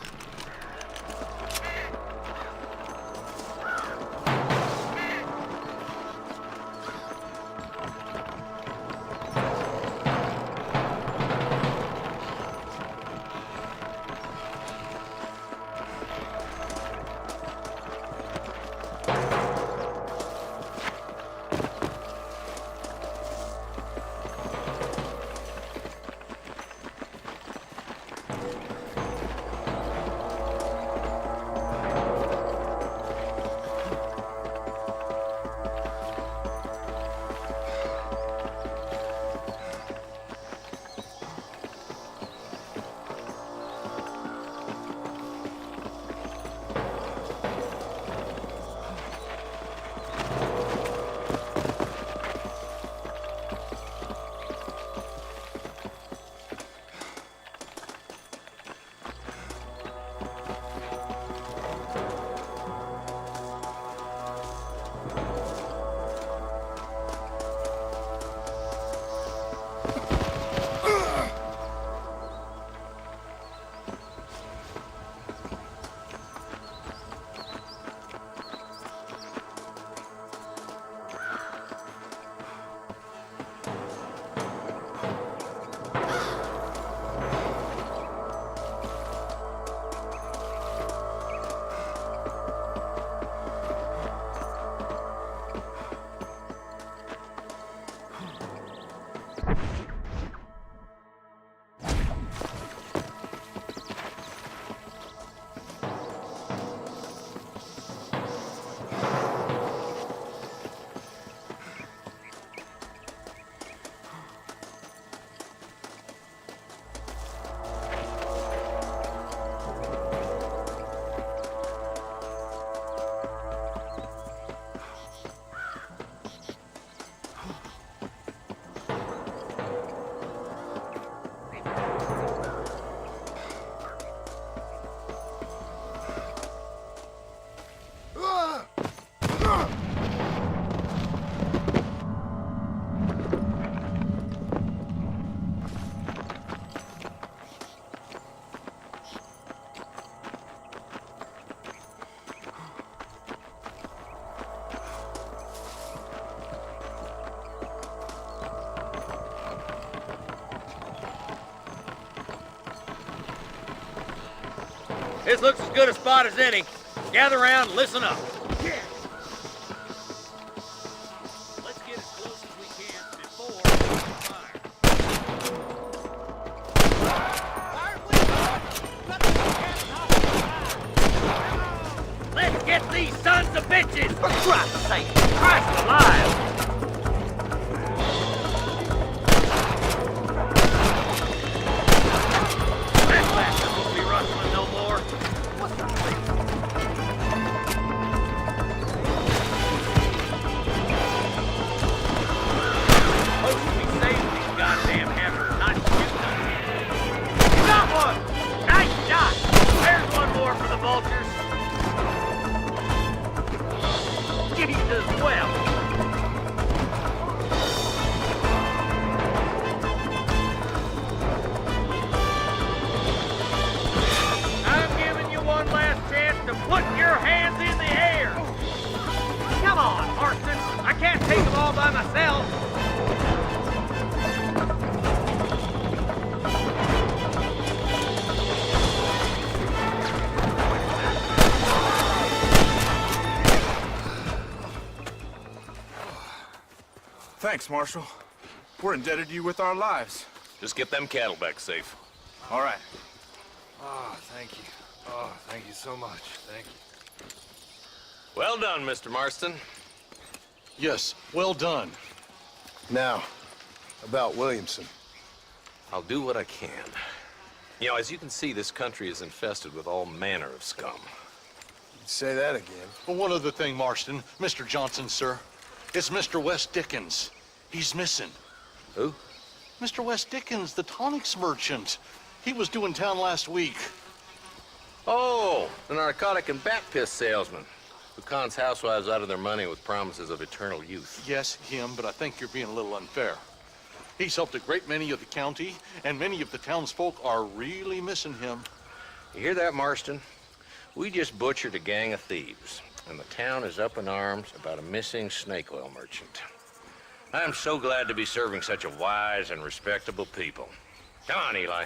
This looks as good a spot as any. Gather around and listen up. Let's get as close as we can before fire. Let's get these sons of bitches! For Christ's sake! Christ alive! That bastard won't be rustling no more. What's the supposed to be saving these goddamn hammers, not shooting them. You got one! Nice shot! There's one more for the vultures. Jesus, well. I'm giving you one last chance to put your hands in the air. Come on, Marston. I can't take them all by myself. Thanks, Marshal. We're indebted to you with our lives. Just get them cattle back safe. All right. Oh, thank you. Oh, thank you so much. Thank you. Well done, Mr. Marston. Yes, well done. Now, about Williamson. I'll do what I can. You know, as you can see, this country is infested with all manner of scum. Say that again. Well, one other thing, Marston. Mr. Johnson, sir. It's Mr. Wes Dickens. He's missing. Who? Mr. Wes Dickens, the tonics merchant. He was due in town last week. Oh, the narcotic and bat piss salesman who cons housewives out of their money with promises of eternal youth. Yes, him, but I think you're being a little unfair. He's helped a great many of the county, and many of the townsfolk are really missing him. You hear that, Marston? We just butchered a gang of thieves, and the town is up in arms about a missing snake oil merchant. I'm so glad to be serving such a wise and respectable people. Come on, Eli.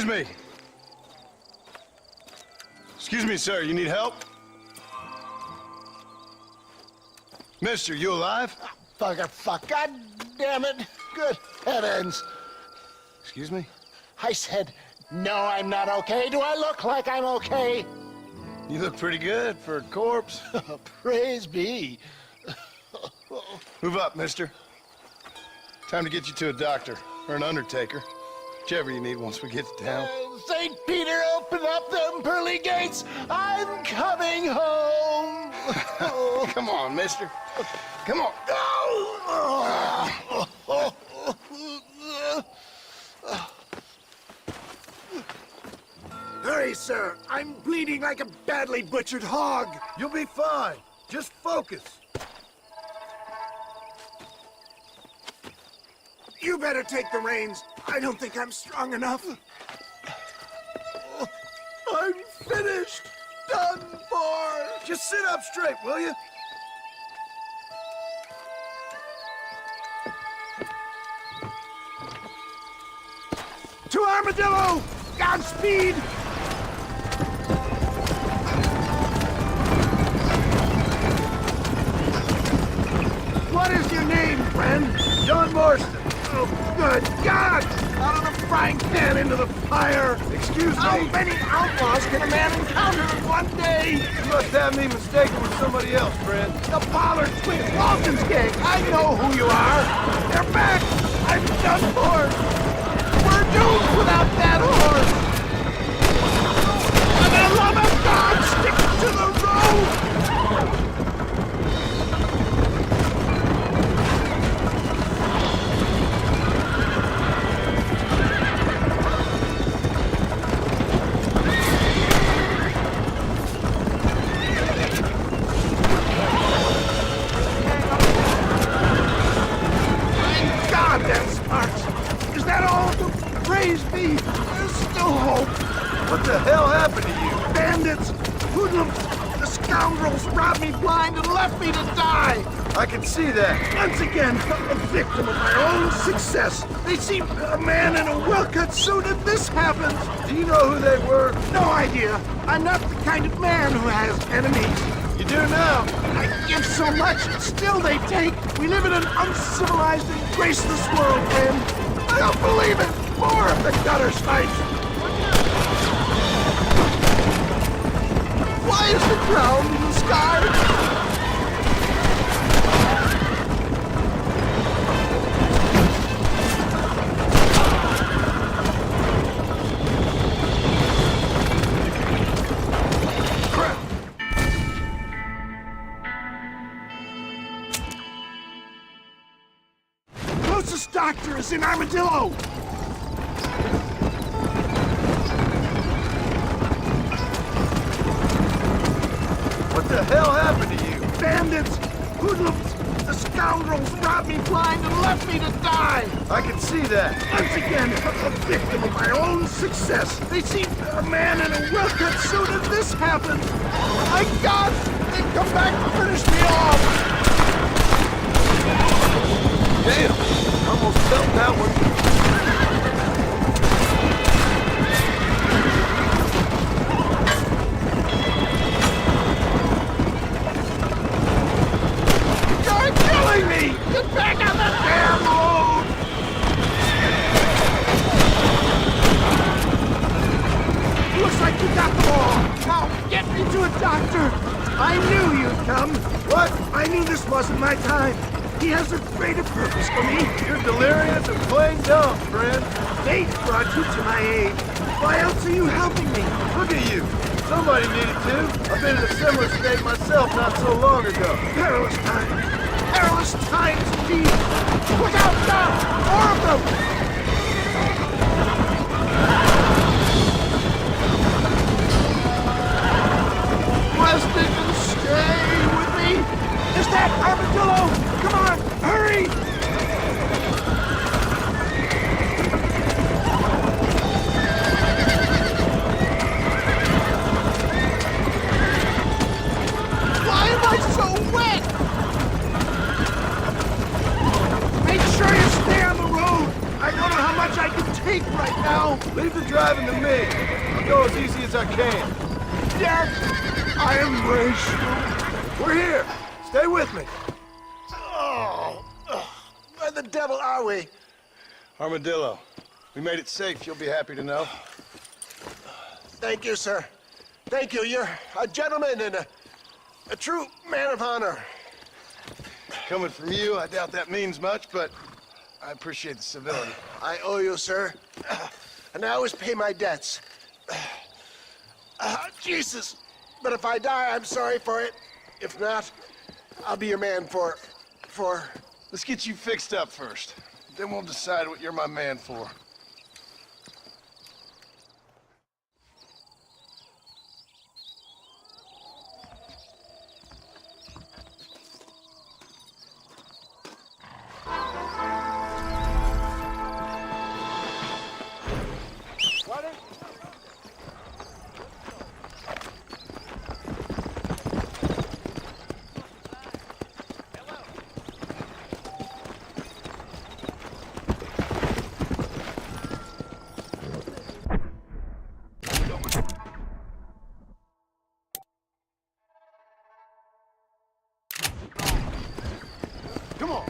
me. Excuse me, sir. You need help? Mister, you alive? Fuck. God damn it. Good heavens. Excuse me? I said, no, I'm not okay. Do I look like I'm okay? You look pretty good for a corpse. Praise be. Move up, mister. Time to get you to a doctor or an undertaker. Whichever you need once we get to town. St. Peter, open up them pearly gates. I'm coming home. Come on, mister. Come on. Hurry, sir. I'm bleeding like a badly butchered hog. You'll be fine. Just focus. You better take the reins. I don't think I'm strong enough. I'm finished. Done for. Just sit up straight, will you? To Armadillo! Godspeed! What is your name, friend? John Marston. Oh, good God! Out of the frying pan into the fire! Excuse me? How many outlaws can a man encounter in one day? You must have me mistaken with somebody else, friend. The Pollard twins, Walton's gang! I know who you are! They're back! I'm done for! We're doomed without that horse! For the love of God, stick to the road! What the hell happened to you? Bandits! Hoodlums! The scoundrels robbed me blind and left me to die! I can see that. Once again, a victim of my own success. They seem a man in a well-cut suit and this happens. Do you know who they were? No idea. I'm not the kind of man who has enemies. You do now. I give so much, and still they take. We live in an uncivilized and graceless world, friend. I don't believe it. More of the gutter snipes. Why is the ground in the sky? Closest doctor is in Armadillo. What the hell happened to you? Bandits! Hoodlums! The scoundrels robbed me blind and left me to die! I can see that. Once again, a victim of my own success. They seem a man in a well-cut suit and this happens. My God! They come back to finish me off! Damn! Almost felt that one. Me! Get back on the damn road! Looks like you got them all. Now, get me to a doctor. I knew you'd come. What? I knew this wasn't my time. He has a greater purpose for me. You're delirious and plain dumb, friend. Fate brought you to my aid. Why else are you helping me? Look at you. Somebody needed to. I've been in a similar state myself not so long ago. Perilous times. Perilous times indeed! Look out now! More of them! Weston, stay with me! Is that Armadillo? Come on, hurry! Why am I so wet? Make sure you stay on the road. I now? Leave the driving to me. I'll go as easy as I can. Dad, I embrace you. We're here. Stay with me. Oh, where the devil are we? Armadillo. We made it safe, you'll be happy to know. Thank you, sir. Thank you. You're a gentleman and a true man of honor. Coming from you, I doubt that means much, but I appreciate the civility. I owe you, sir. And I always pay my debts. Jesus. But if I die, I'm sorry for it. If not, I'll be your man for... Let's get you fixed up first. Then we'll decide what you're my man for. Come on.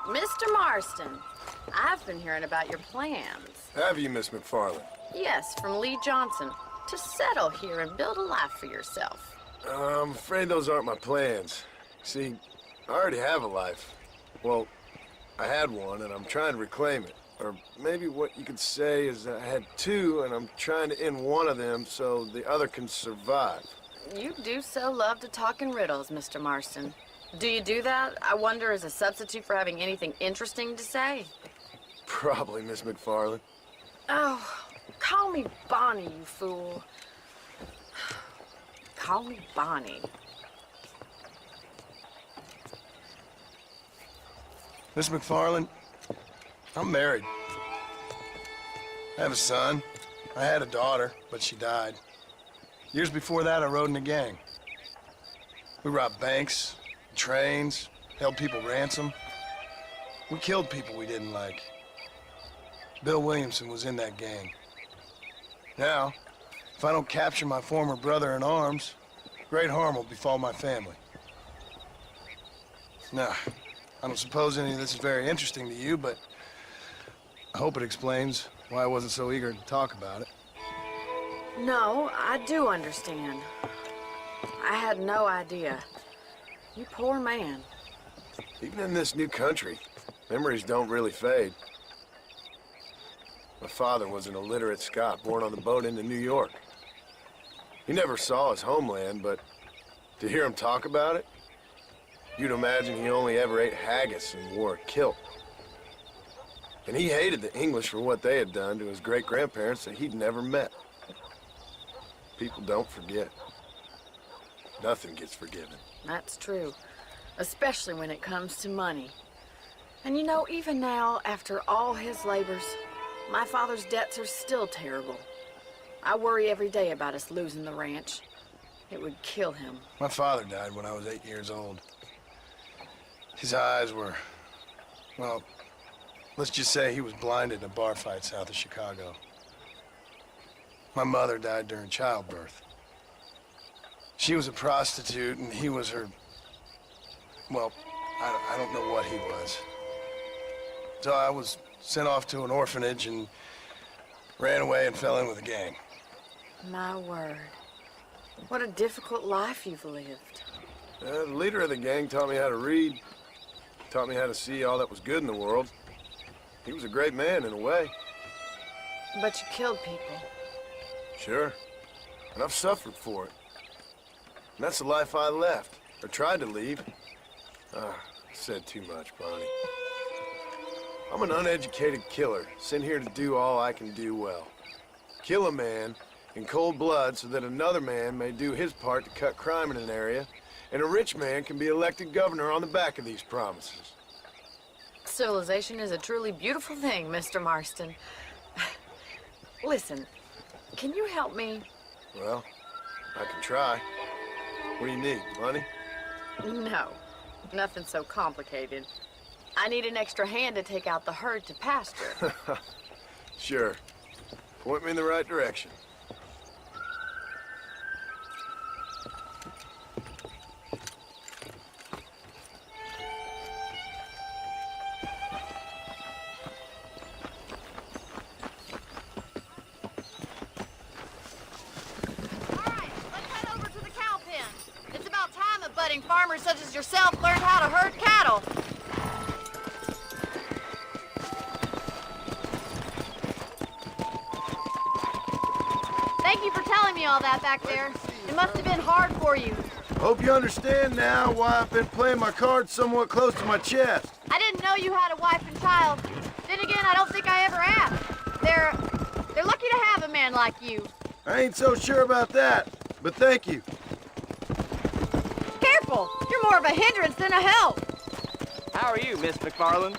Mr. Marston, I've been hearing about your plans. Have you, Miss McFarland? Yes, from Lee Johnson, to settle here and build a life for yourself. I'm afraid those aren't my plans. See, I already have a life. Well, I had one, and I'm trying to reclaim it. Or maybe what you could say is that I had two, and I'm trying to end one of them so the other can survive. You do so love to talk in riddles, Mr. Marston. Do you do that, I wonder, as a substitute for having anything interesting to say? Probably, Miss McFarland. Oh, call me Bonnie, you fool. Call me Bonnie. Miss McFarland, I'm married. I have a son. I had a daughter, but she died. Years before that, I rode in a gang. We robbed banks, trains, held people ransom. We killed people we didn't like. Bill Williamson was in that gang. Now, if I don't capture my former brother in arms, great harm will befall my family. Now, I don't suppose any of this is very interesting to you, but I hope it explains why I wasn't so eager to talk about it. No, I do understand. I had no idea. You poor man. Even in this new country, memories don't really fade. My father was an illiterate Scot born on the boat into New York. He never saw his homeland, but to hear him talk about it, You'd imagine he only ever ate haggis and wore a kilt. And he hated the English for what they had done to his great-grandparents that he'd never met. People don't forget. Nothing gets forgiven. That's true, especially when it comes to money. And you know, even now, after all his labors, my father's debts are still terrible. I worry every day about us losing the ranch. It would kill him. My father died when I was 8 years old. His eyes were, well, let's just say he was blinded in a bar fight south of Chicago. My mother died during childbirth. She was a prostitute and he was her, well, I don't know what he was. So I was sent off to an orphanage and ran away and fell in with a gang. My word. What a difficult life you've lived. The leader of the gang taught me how to read. Taught me how to see all that was good in the world. He was a great man in a way. But you killed people. Sure. And I've suffered for it. And that's the life I left, or tried to leave. I said too much, Bonnie. I'm an uneducated killer, sent here to do all I can do well. Kill a man in cold blood so that another man may do his part to cut crime in an area, and a rich man can be elected governor on the back of these promises. Civilization is a truly beautiful thing, Mr. Marston. Listen, can you help me? Well, I can try. What do you need, money? No, nothing so complicated. I need an extra hand to take out the herd to pasture. Sure. Point me in the right direction. Farmers such as yourself learned how to herd cattle. Thank you for telling me all that back there. It must have been hard for you. Hope you understand now why I've been playing my cards somewhat close to my chest. I didn't know you had a wife and child. Then again, I don't think I ever asked. They're lucky to have a man like you. I ain't so sure about that, but thank you. Careful! You're more of a hindrance than a help. How are you, Miss McFarland?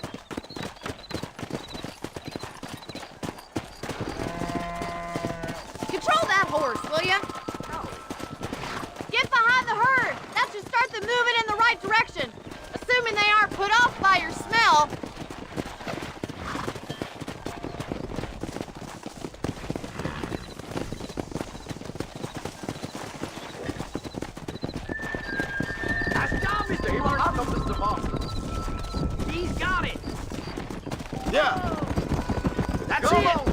Control that horse, will you? Get behind the herd. That should start them moving in the right direction. Assuming they aren't put off by your smell. He's got it! Yeah! That's Come it! on.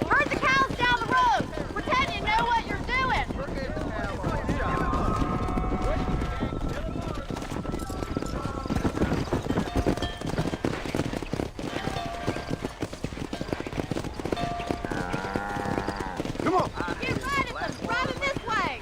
Herd the cows down the road. Pretend you know what you're doing. Come on! Get riding them. Driving this way.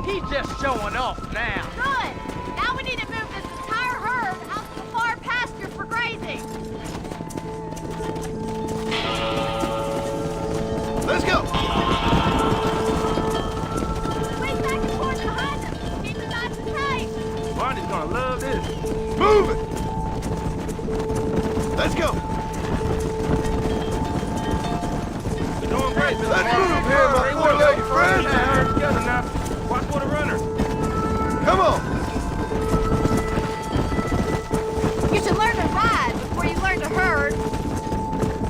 He's just showing off now. Good. Now we need to move this entire herd out to the far pasture for grazing. Let's go! Swing back and forth behind them. Keep the nice and tight. Barney's gonna love this. Move it! Let's go! You're doing great, Mr. Let's Martin. move here, my four-legged friend! Get that herd together now. Watch for the runner. Come on! You should learn to ride before you learn to herd.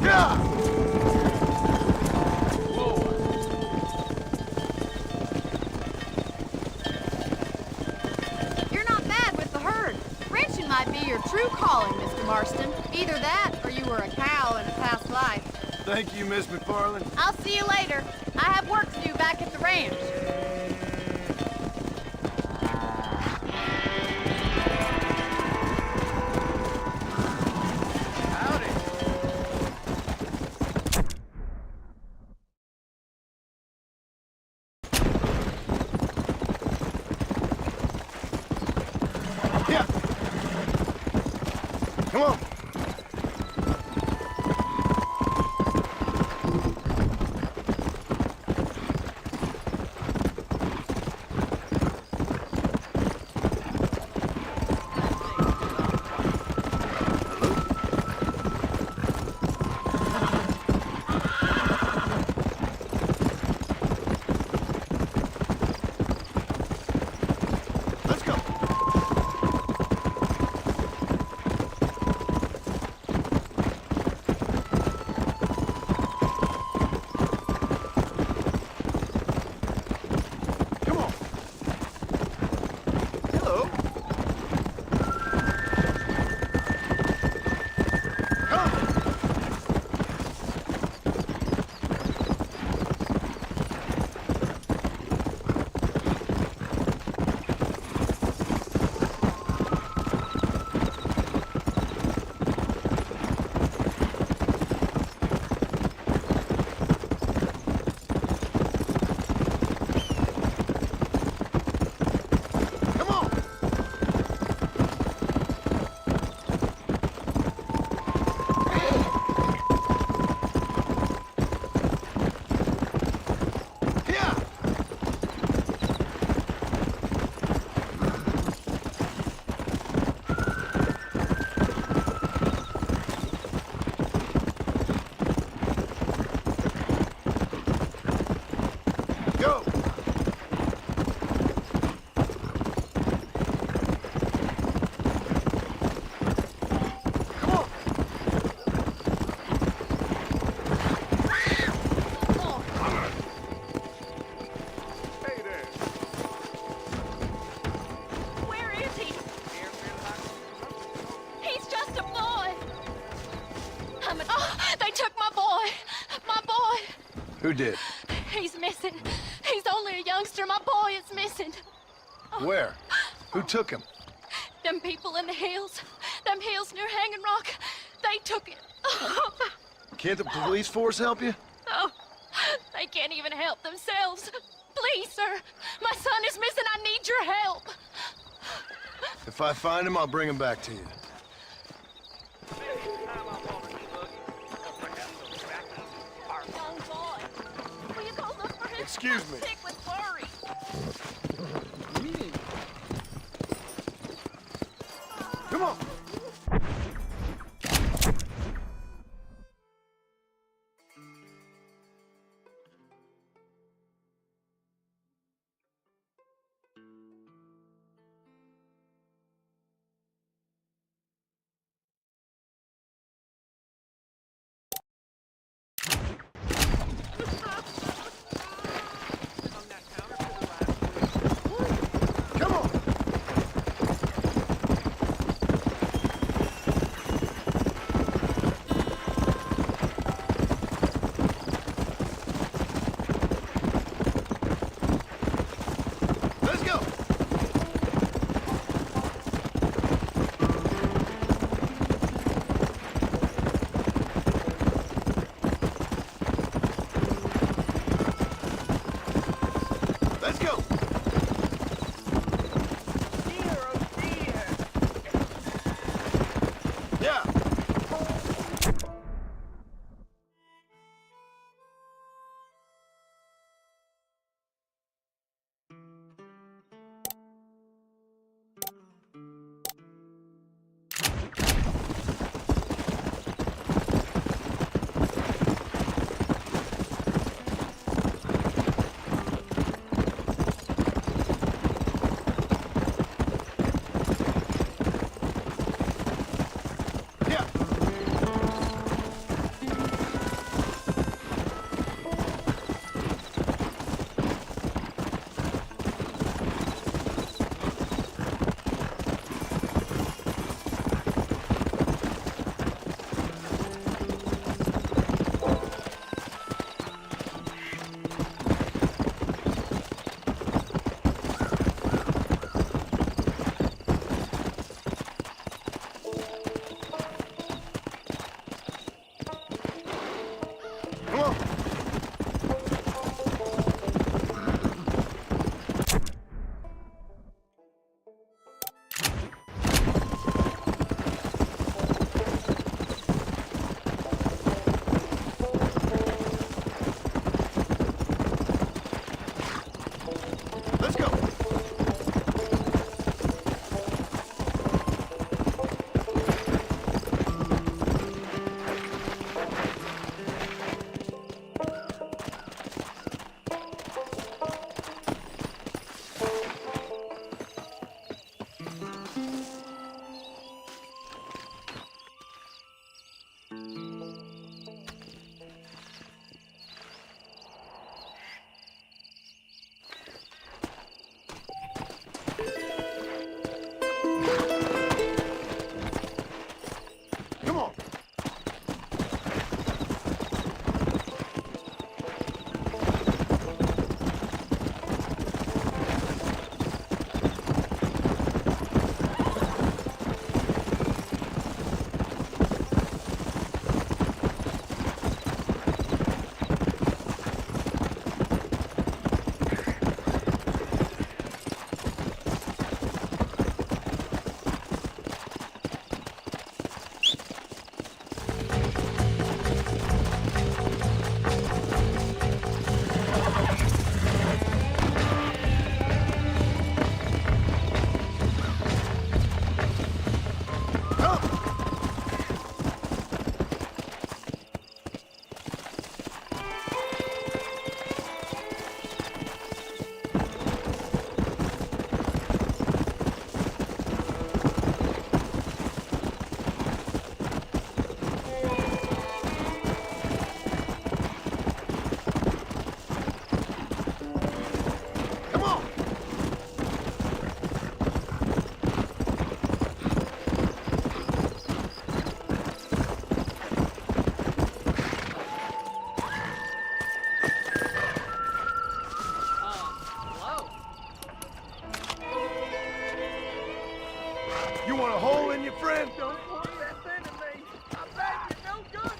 Yeah! Either that, or you were a cow in a past life. Thank you, Miss McFarland. I'll see you later. I have work to do back at the ranch. Yeah. Come on. Let's go. Come on. Hello. Come on. Yeah. Go. Come on. Hey there. Where is he? He's just a boy. They took my boy. My boy. Who did? He's missing. He's only a youngster. My boy is missing. Where? Who took him? Them people in the hills. Them hills near Hanging Rock. They took it. Can't the police force help you? Oh, they can't even help themselves. Please, sir. My son is missing. I need your help. If I find him, I'll bring him back to you. Young boy. Will you go look for him? Excuse me. I'm sick with worry. Come on. Come on. Let's go. Let's go. Yeah. Come on. Let's go. Come on. Come on. Hello? You want a hole in your friend? Don't point that thing at me. I beg you, no guns,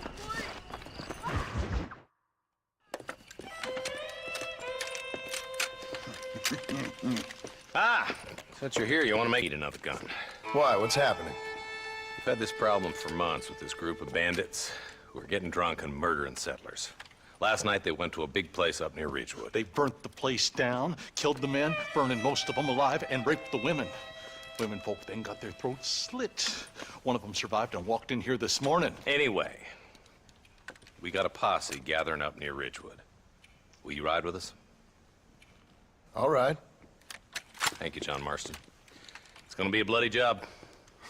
Ah, since you're here, you want to make another gun. Why? What's happening? We've had this problem for months with this group of bandits who are getting drunk and murdering settlers. Last night, they went to a big place up near Ridgewood. They burnt the place down, killed the men, burning most of them alive, and raped the women. Women folk then got their throats slit. One of them survived and walked in here this morning. Anyway, we got a posse gathering up near Ridgewood. Will you ride with us? All right. Thank you, John Marston. It's gonna be a bloody job.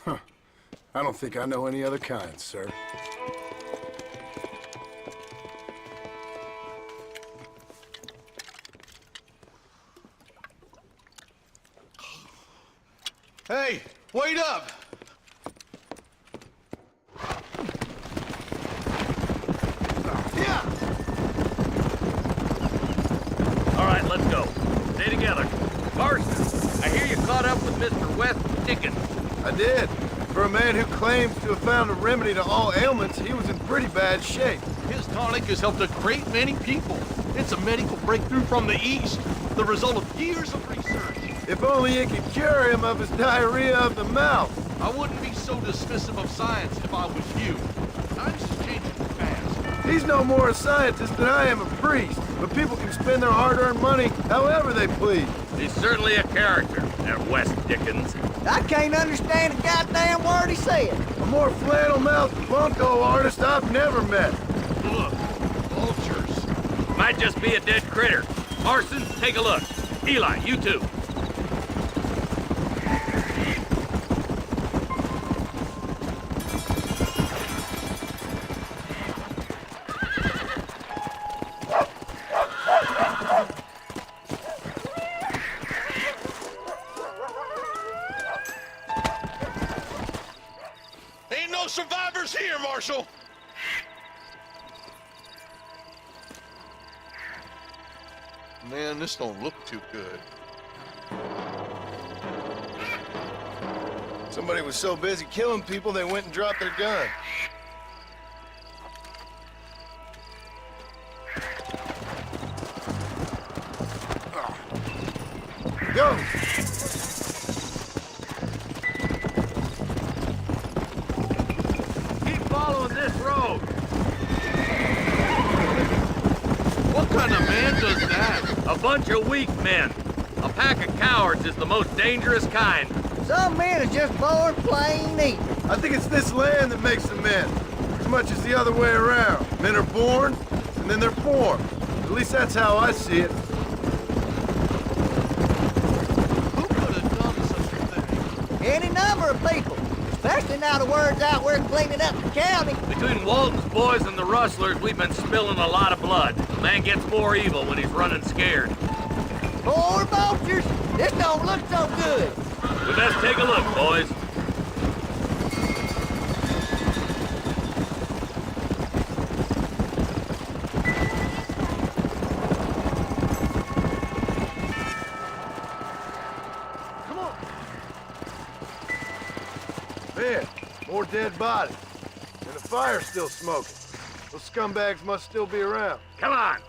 Huh. I don't think I know any other kind, sir. Hey, wait up! Yeah! All right, let's go. Stay together. Marston, I hear you caught up with Mr. West Dickens. I did. For a man who claims to have found a remedy to all ailments, he was in pretty bad shape. His tonic has helped a great many people. It's a medical breakthrough from the East, the result of years of research. If only it could cure him of his diarrhea of the mouth. I wouldn't be so dismissive of science if I was you. Times is changing fast. He's no more a scientist than I am a priest, but people can spend their hard-earned money however they please. He's certainly a character, that West Dickens. I can't understand a goddamn word he said. A more flannel-mouthed bunko artist I've never met. Look, vultures. Might just be a dead critter. Marston, take a look. Eli, you too. Ain't no survivors here, Marshal. Man, this don't look too good. Somebody was so busy killing people, they went and dropped their gun. Go! Keep following this road. What kind of man does that? A bunch of weak men. A pack of cowards is the most dangerous kind. Some men are just born plain evil. I think it's this land that makes them men, as much as the other way around. Men are born, and then they're formed. At least that's how I see it. Any number of people, especially now the word's out we're cleaning up the county. Between Walton's boys and the rustlers, we've been spilling a lot of blood. A man gets more evil when he's running scared. Poor vultures, this don't look so good. We best take a look, boys. Man, more dead bodies. And the fire's still smoking. Those scumbags must still be around. Come on!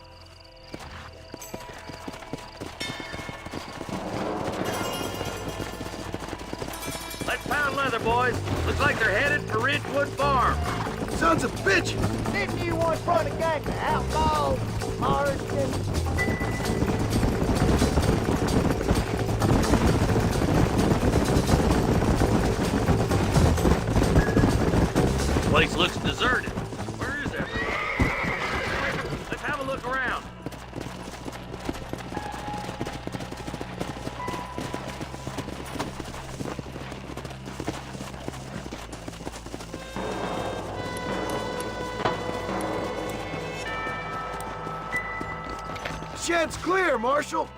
Let's pound leather, boys. Looks like they're headed for Ridgewood Farm. Sons of bitches! Didn't you once run a gang of outlaws, Marston? Place looks deserted. Where is everyone? Let's have a look around. The shed's clear, Marshal!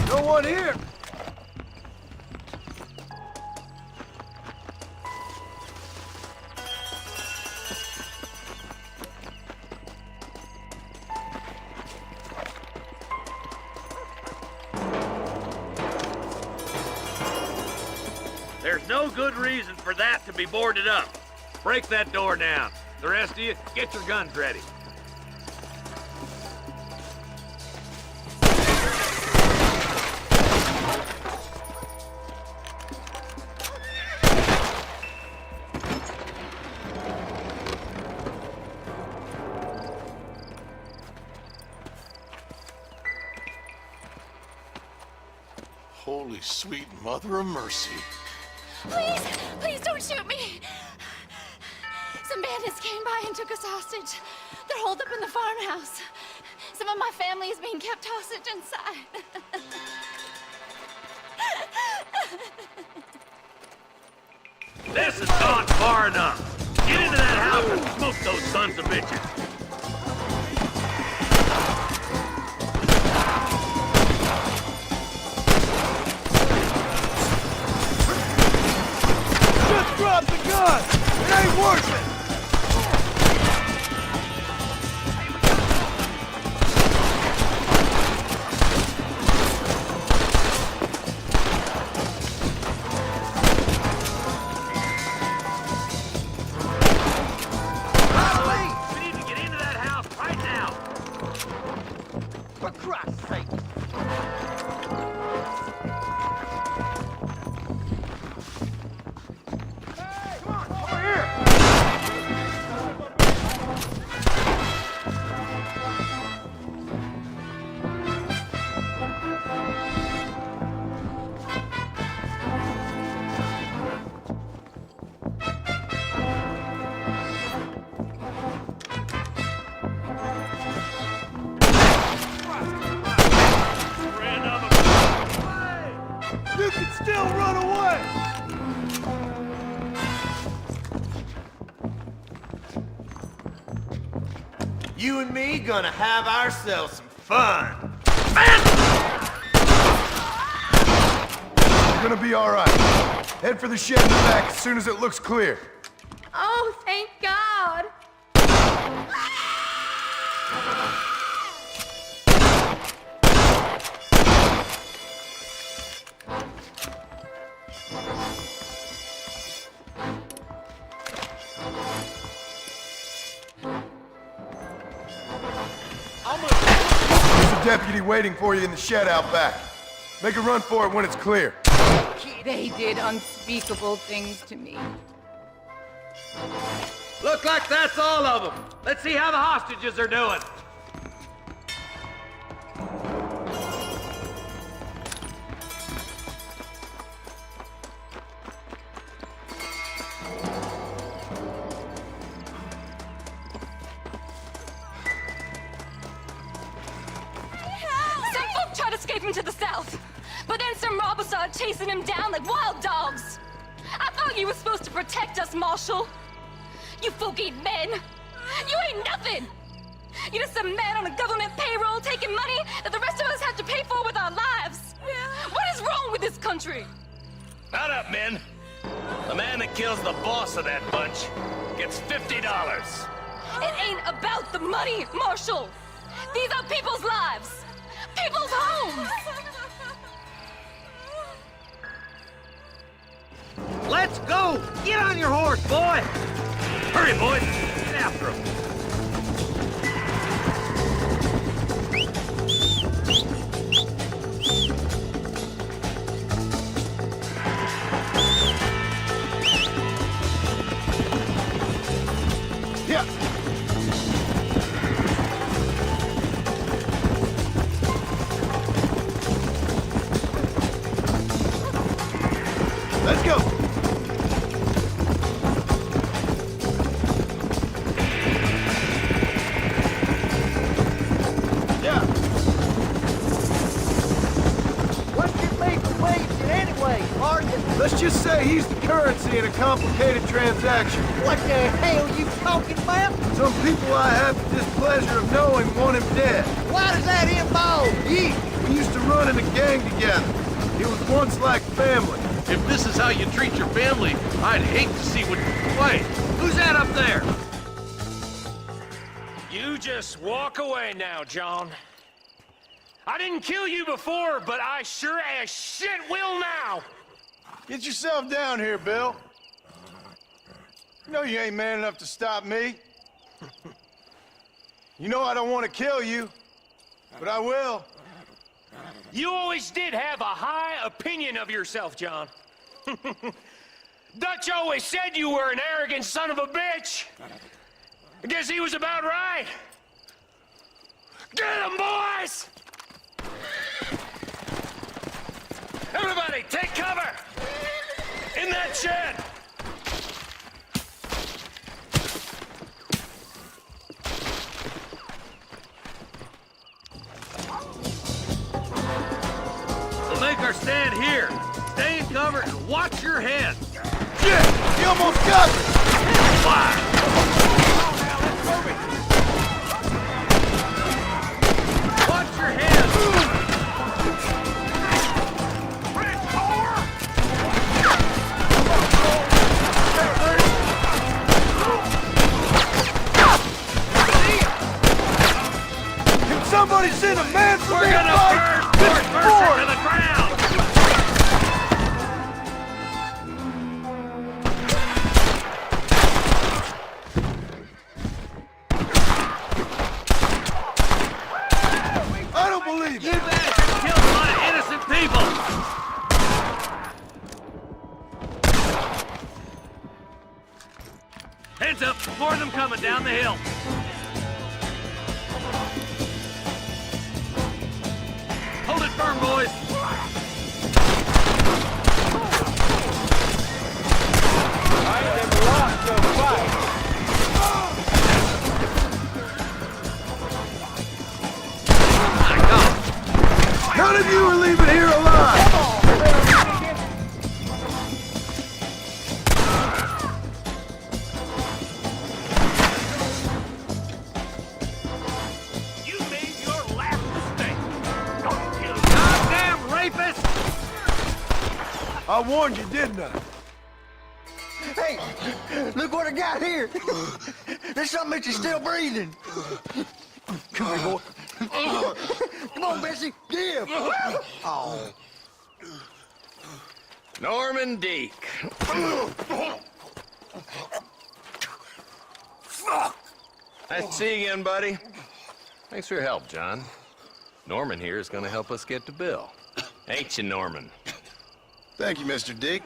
No one here! There's no good reason for that to be boarded up. Break that door down. The rest of you, get your guns ready. Holy sweet mother of mercy. Please, please don't shoot me. Some bandits came by and took us hostage. They're holed up in the farmhouse. Some of my family is being kept hostage inside. This has gone far enough. Get into that house and smoke those sons of bitches. Just drop the gun! It ain't worth it! We need to get into that house right now. For Christ's sake. You can still run away! You and me gonna have ourselves some fun. You're gonna be all right. Head for the shed in the back as soon as it looks clear. Oh, thank God. deputy waiting for you in the shed out back. Make a run for it when it's clear. They did unspeakable things to me. Look like that's all of them. Let's see how the hostages are doing. Some folk tried escaping to the south, but then some robbers started chasing him down like wild dogs. I thought you were supposed to protect us, Marshal. You folk ain't men. You ain't nothing. You're just some man on a government payroll taking money that the rest of us have to pay for with our lives. What is wrong with this country? Not up, men. The man that kills the boss of that bunch gets $50. It ain't about the money, Marshal. These are people's lives. People's homes. Let's go! Get on your horse, boy! Hurry, boys! Get after him. Yeah. Let's go. Yeah. What's your beef with Williamson anyway, Martin? Let's just say he's the currency in a complicated transaction. What the hell you talking about? Some people I have the displeasure of knowing want him dead. Why does that involve you? We used to run in a gang together. It was once like family. If this is how you treat your family, I'd hate to see what... Wait, who's that up there? You just walk away now, John. I didn't kill you before, but I sure as shit will now. Get yourself down here, Bill. You know you ain't man enough to stop me. You know I don't want to kill you, but I will. You always did have a high opinion of yourself, John. Dutch always said you were an arrogant son of a bitch. I guess he was about right. Get him, boys! Everybody, take cover! In that shed! We'll make our stand here. Stay in cover and watch your head. Shit! He almost got me! Fire! Watch your head! Can somebody send a man for We're me? gonna burn Fort Mercer to the ground! I don't believe You it! bastards killed a lot of innocent people! Heads up, more of them coming down the hill. Hold it firm, boys. I never lost a fight. None of you are leaving here alive! You made your last mistake. Don't kill Goddamn rapist! I warned you, didn't I? Hey, look what I got here. There's something that you're still breathing. Come here, boy. Come on, Bessie, give. Oh. Norman Deek. Nice to see you again, buddy. Thanks for your help, John. Norman here is gonna help us get to Bill. Ain't you, Norman? Thank you, Mr. Deke.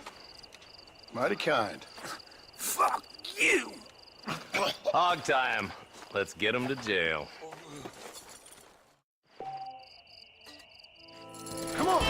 Mighty kind. Fuck you! Hog tie him. Let's get him to jail. Come on!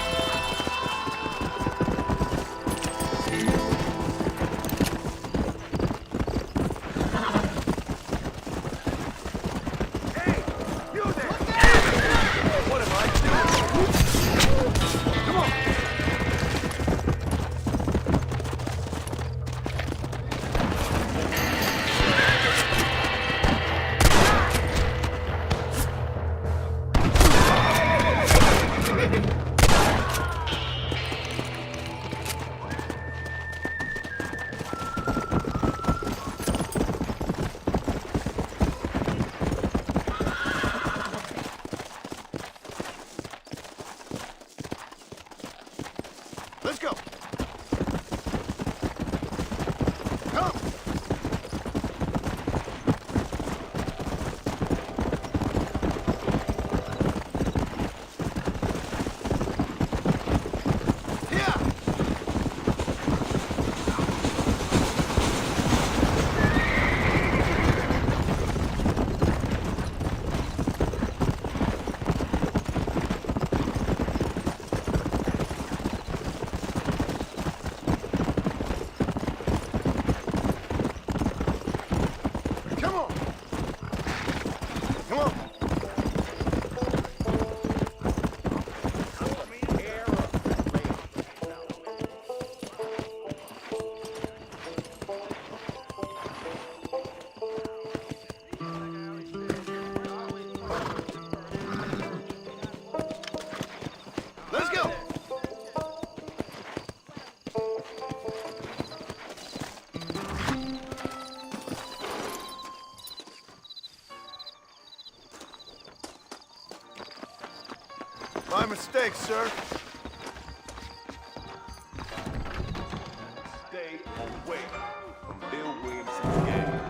Let's go. Come. Here. Come on. Come on. Let's go. My mistake, sir. Stay away from Bill Williamson's gang.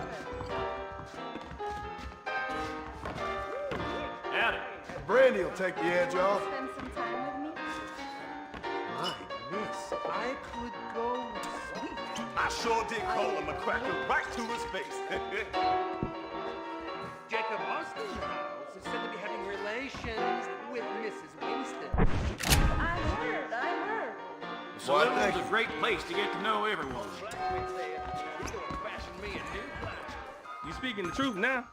Howdy. Brandy will take the edge off. Spend some time with me? My miss, I could go sweet. I sure did call him a cracker right to his face. Jacob Austin House is said to be having relations with Mrs. Winston. I heard. Saloon's a great place to get to know everyone. You speaking the truth now?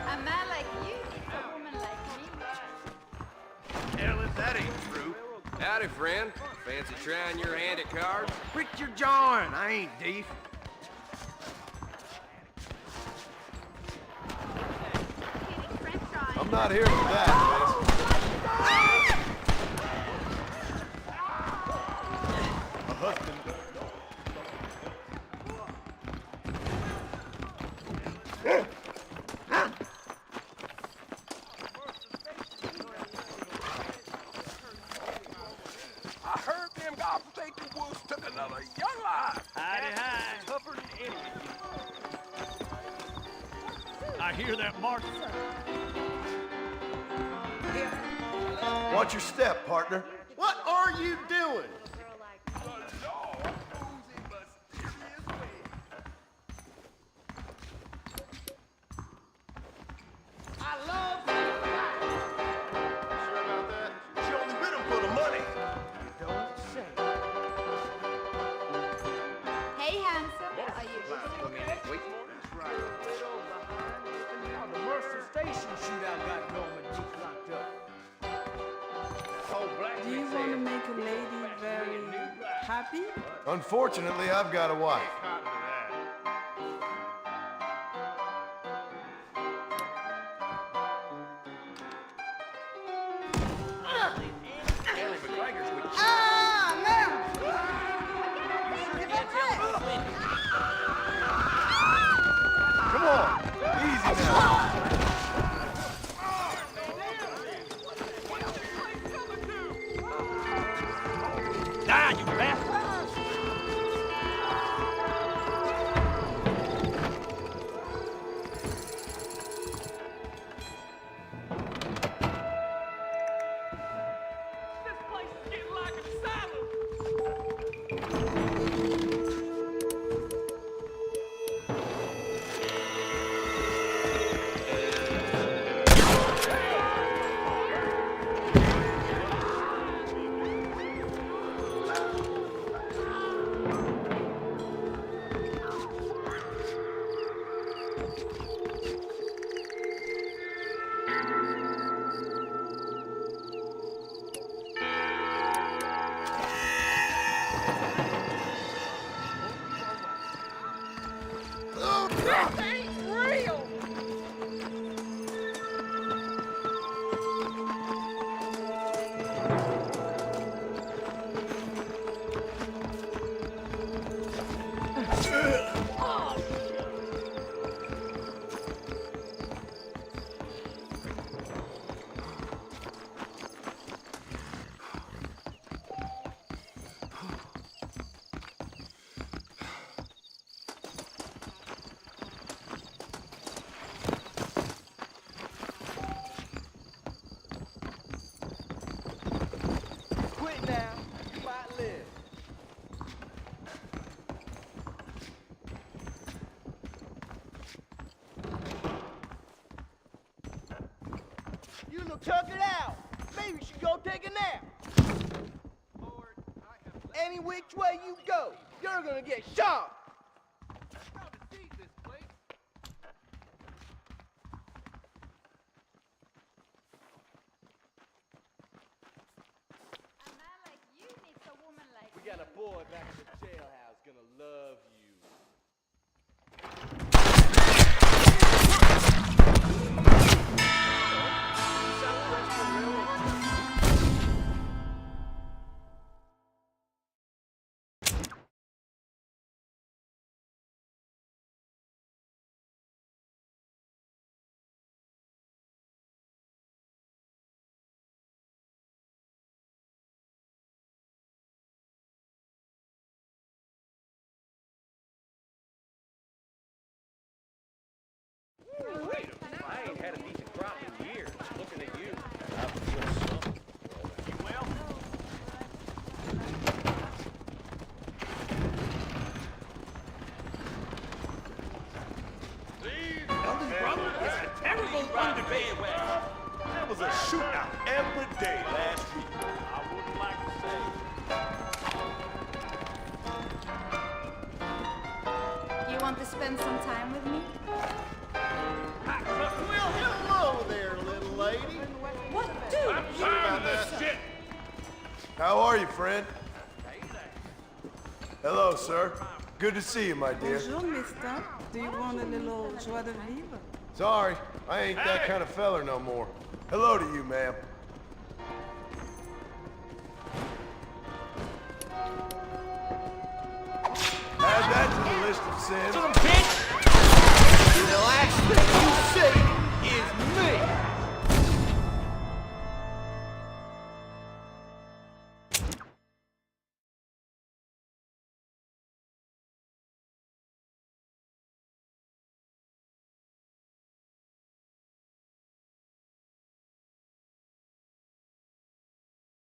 A man like you needs a woman like me. Hell, if that ain't true. Howdy, friend. Fancy trying your hand at cards? Quit your jawing. I ain't deaf. I'm not here for that, miss. A husband. I heard them godforsaken wolves took another young life. Howdy, hi. Tougher than any of you. I hear that, Mark. Watch your step, partner. What are you doing? I love sure about that? She only with him for the money. You don't say. Hey, handsome. Are you How the Mercer Station shootout got Norman Deke locked up. Do you want to make a lady very happy? Unfortunately, I've got a wife. Ah, now You know, tuck it out. Maybe you should go take a nap. Any which way you go, you're gonna get shot. We got a boy back in the jailhouse gonna love you. I ain't had a decent crop in years. Looking at you, I've been something. You well? Eldest brother is a terrible underband weapon. There was a shootout every day last week. I wouldn't like to say. You want to spend some time with me? Well, hello there, little lady. What do I'm tired of this shit. How are you, friend? Hello, sir. Good to see you, my dear. Bonjour, mister. Do you want a little joie de vivre? Sorry, I ain't that kind of feller no more. Hello to you, ma'am. Add that to the list of sins. The last thing you say is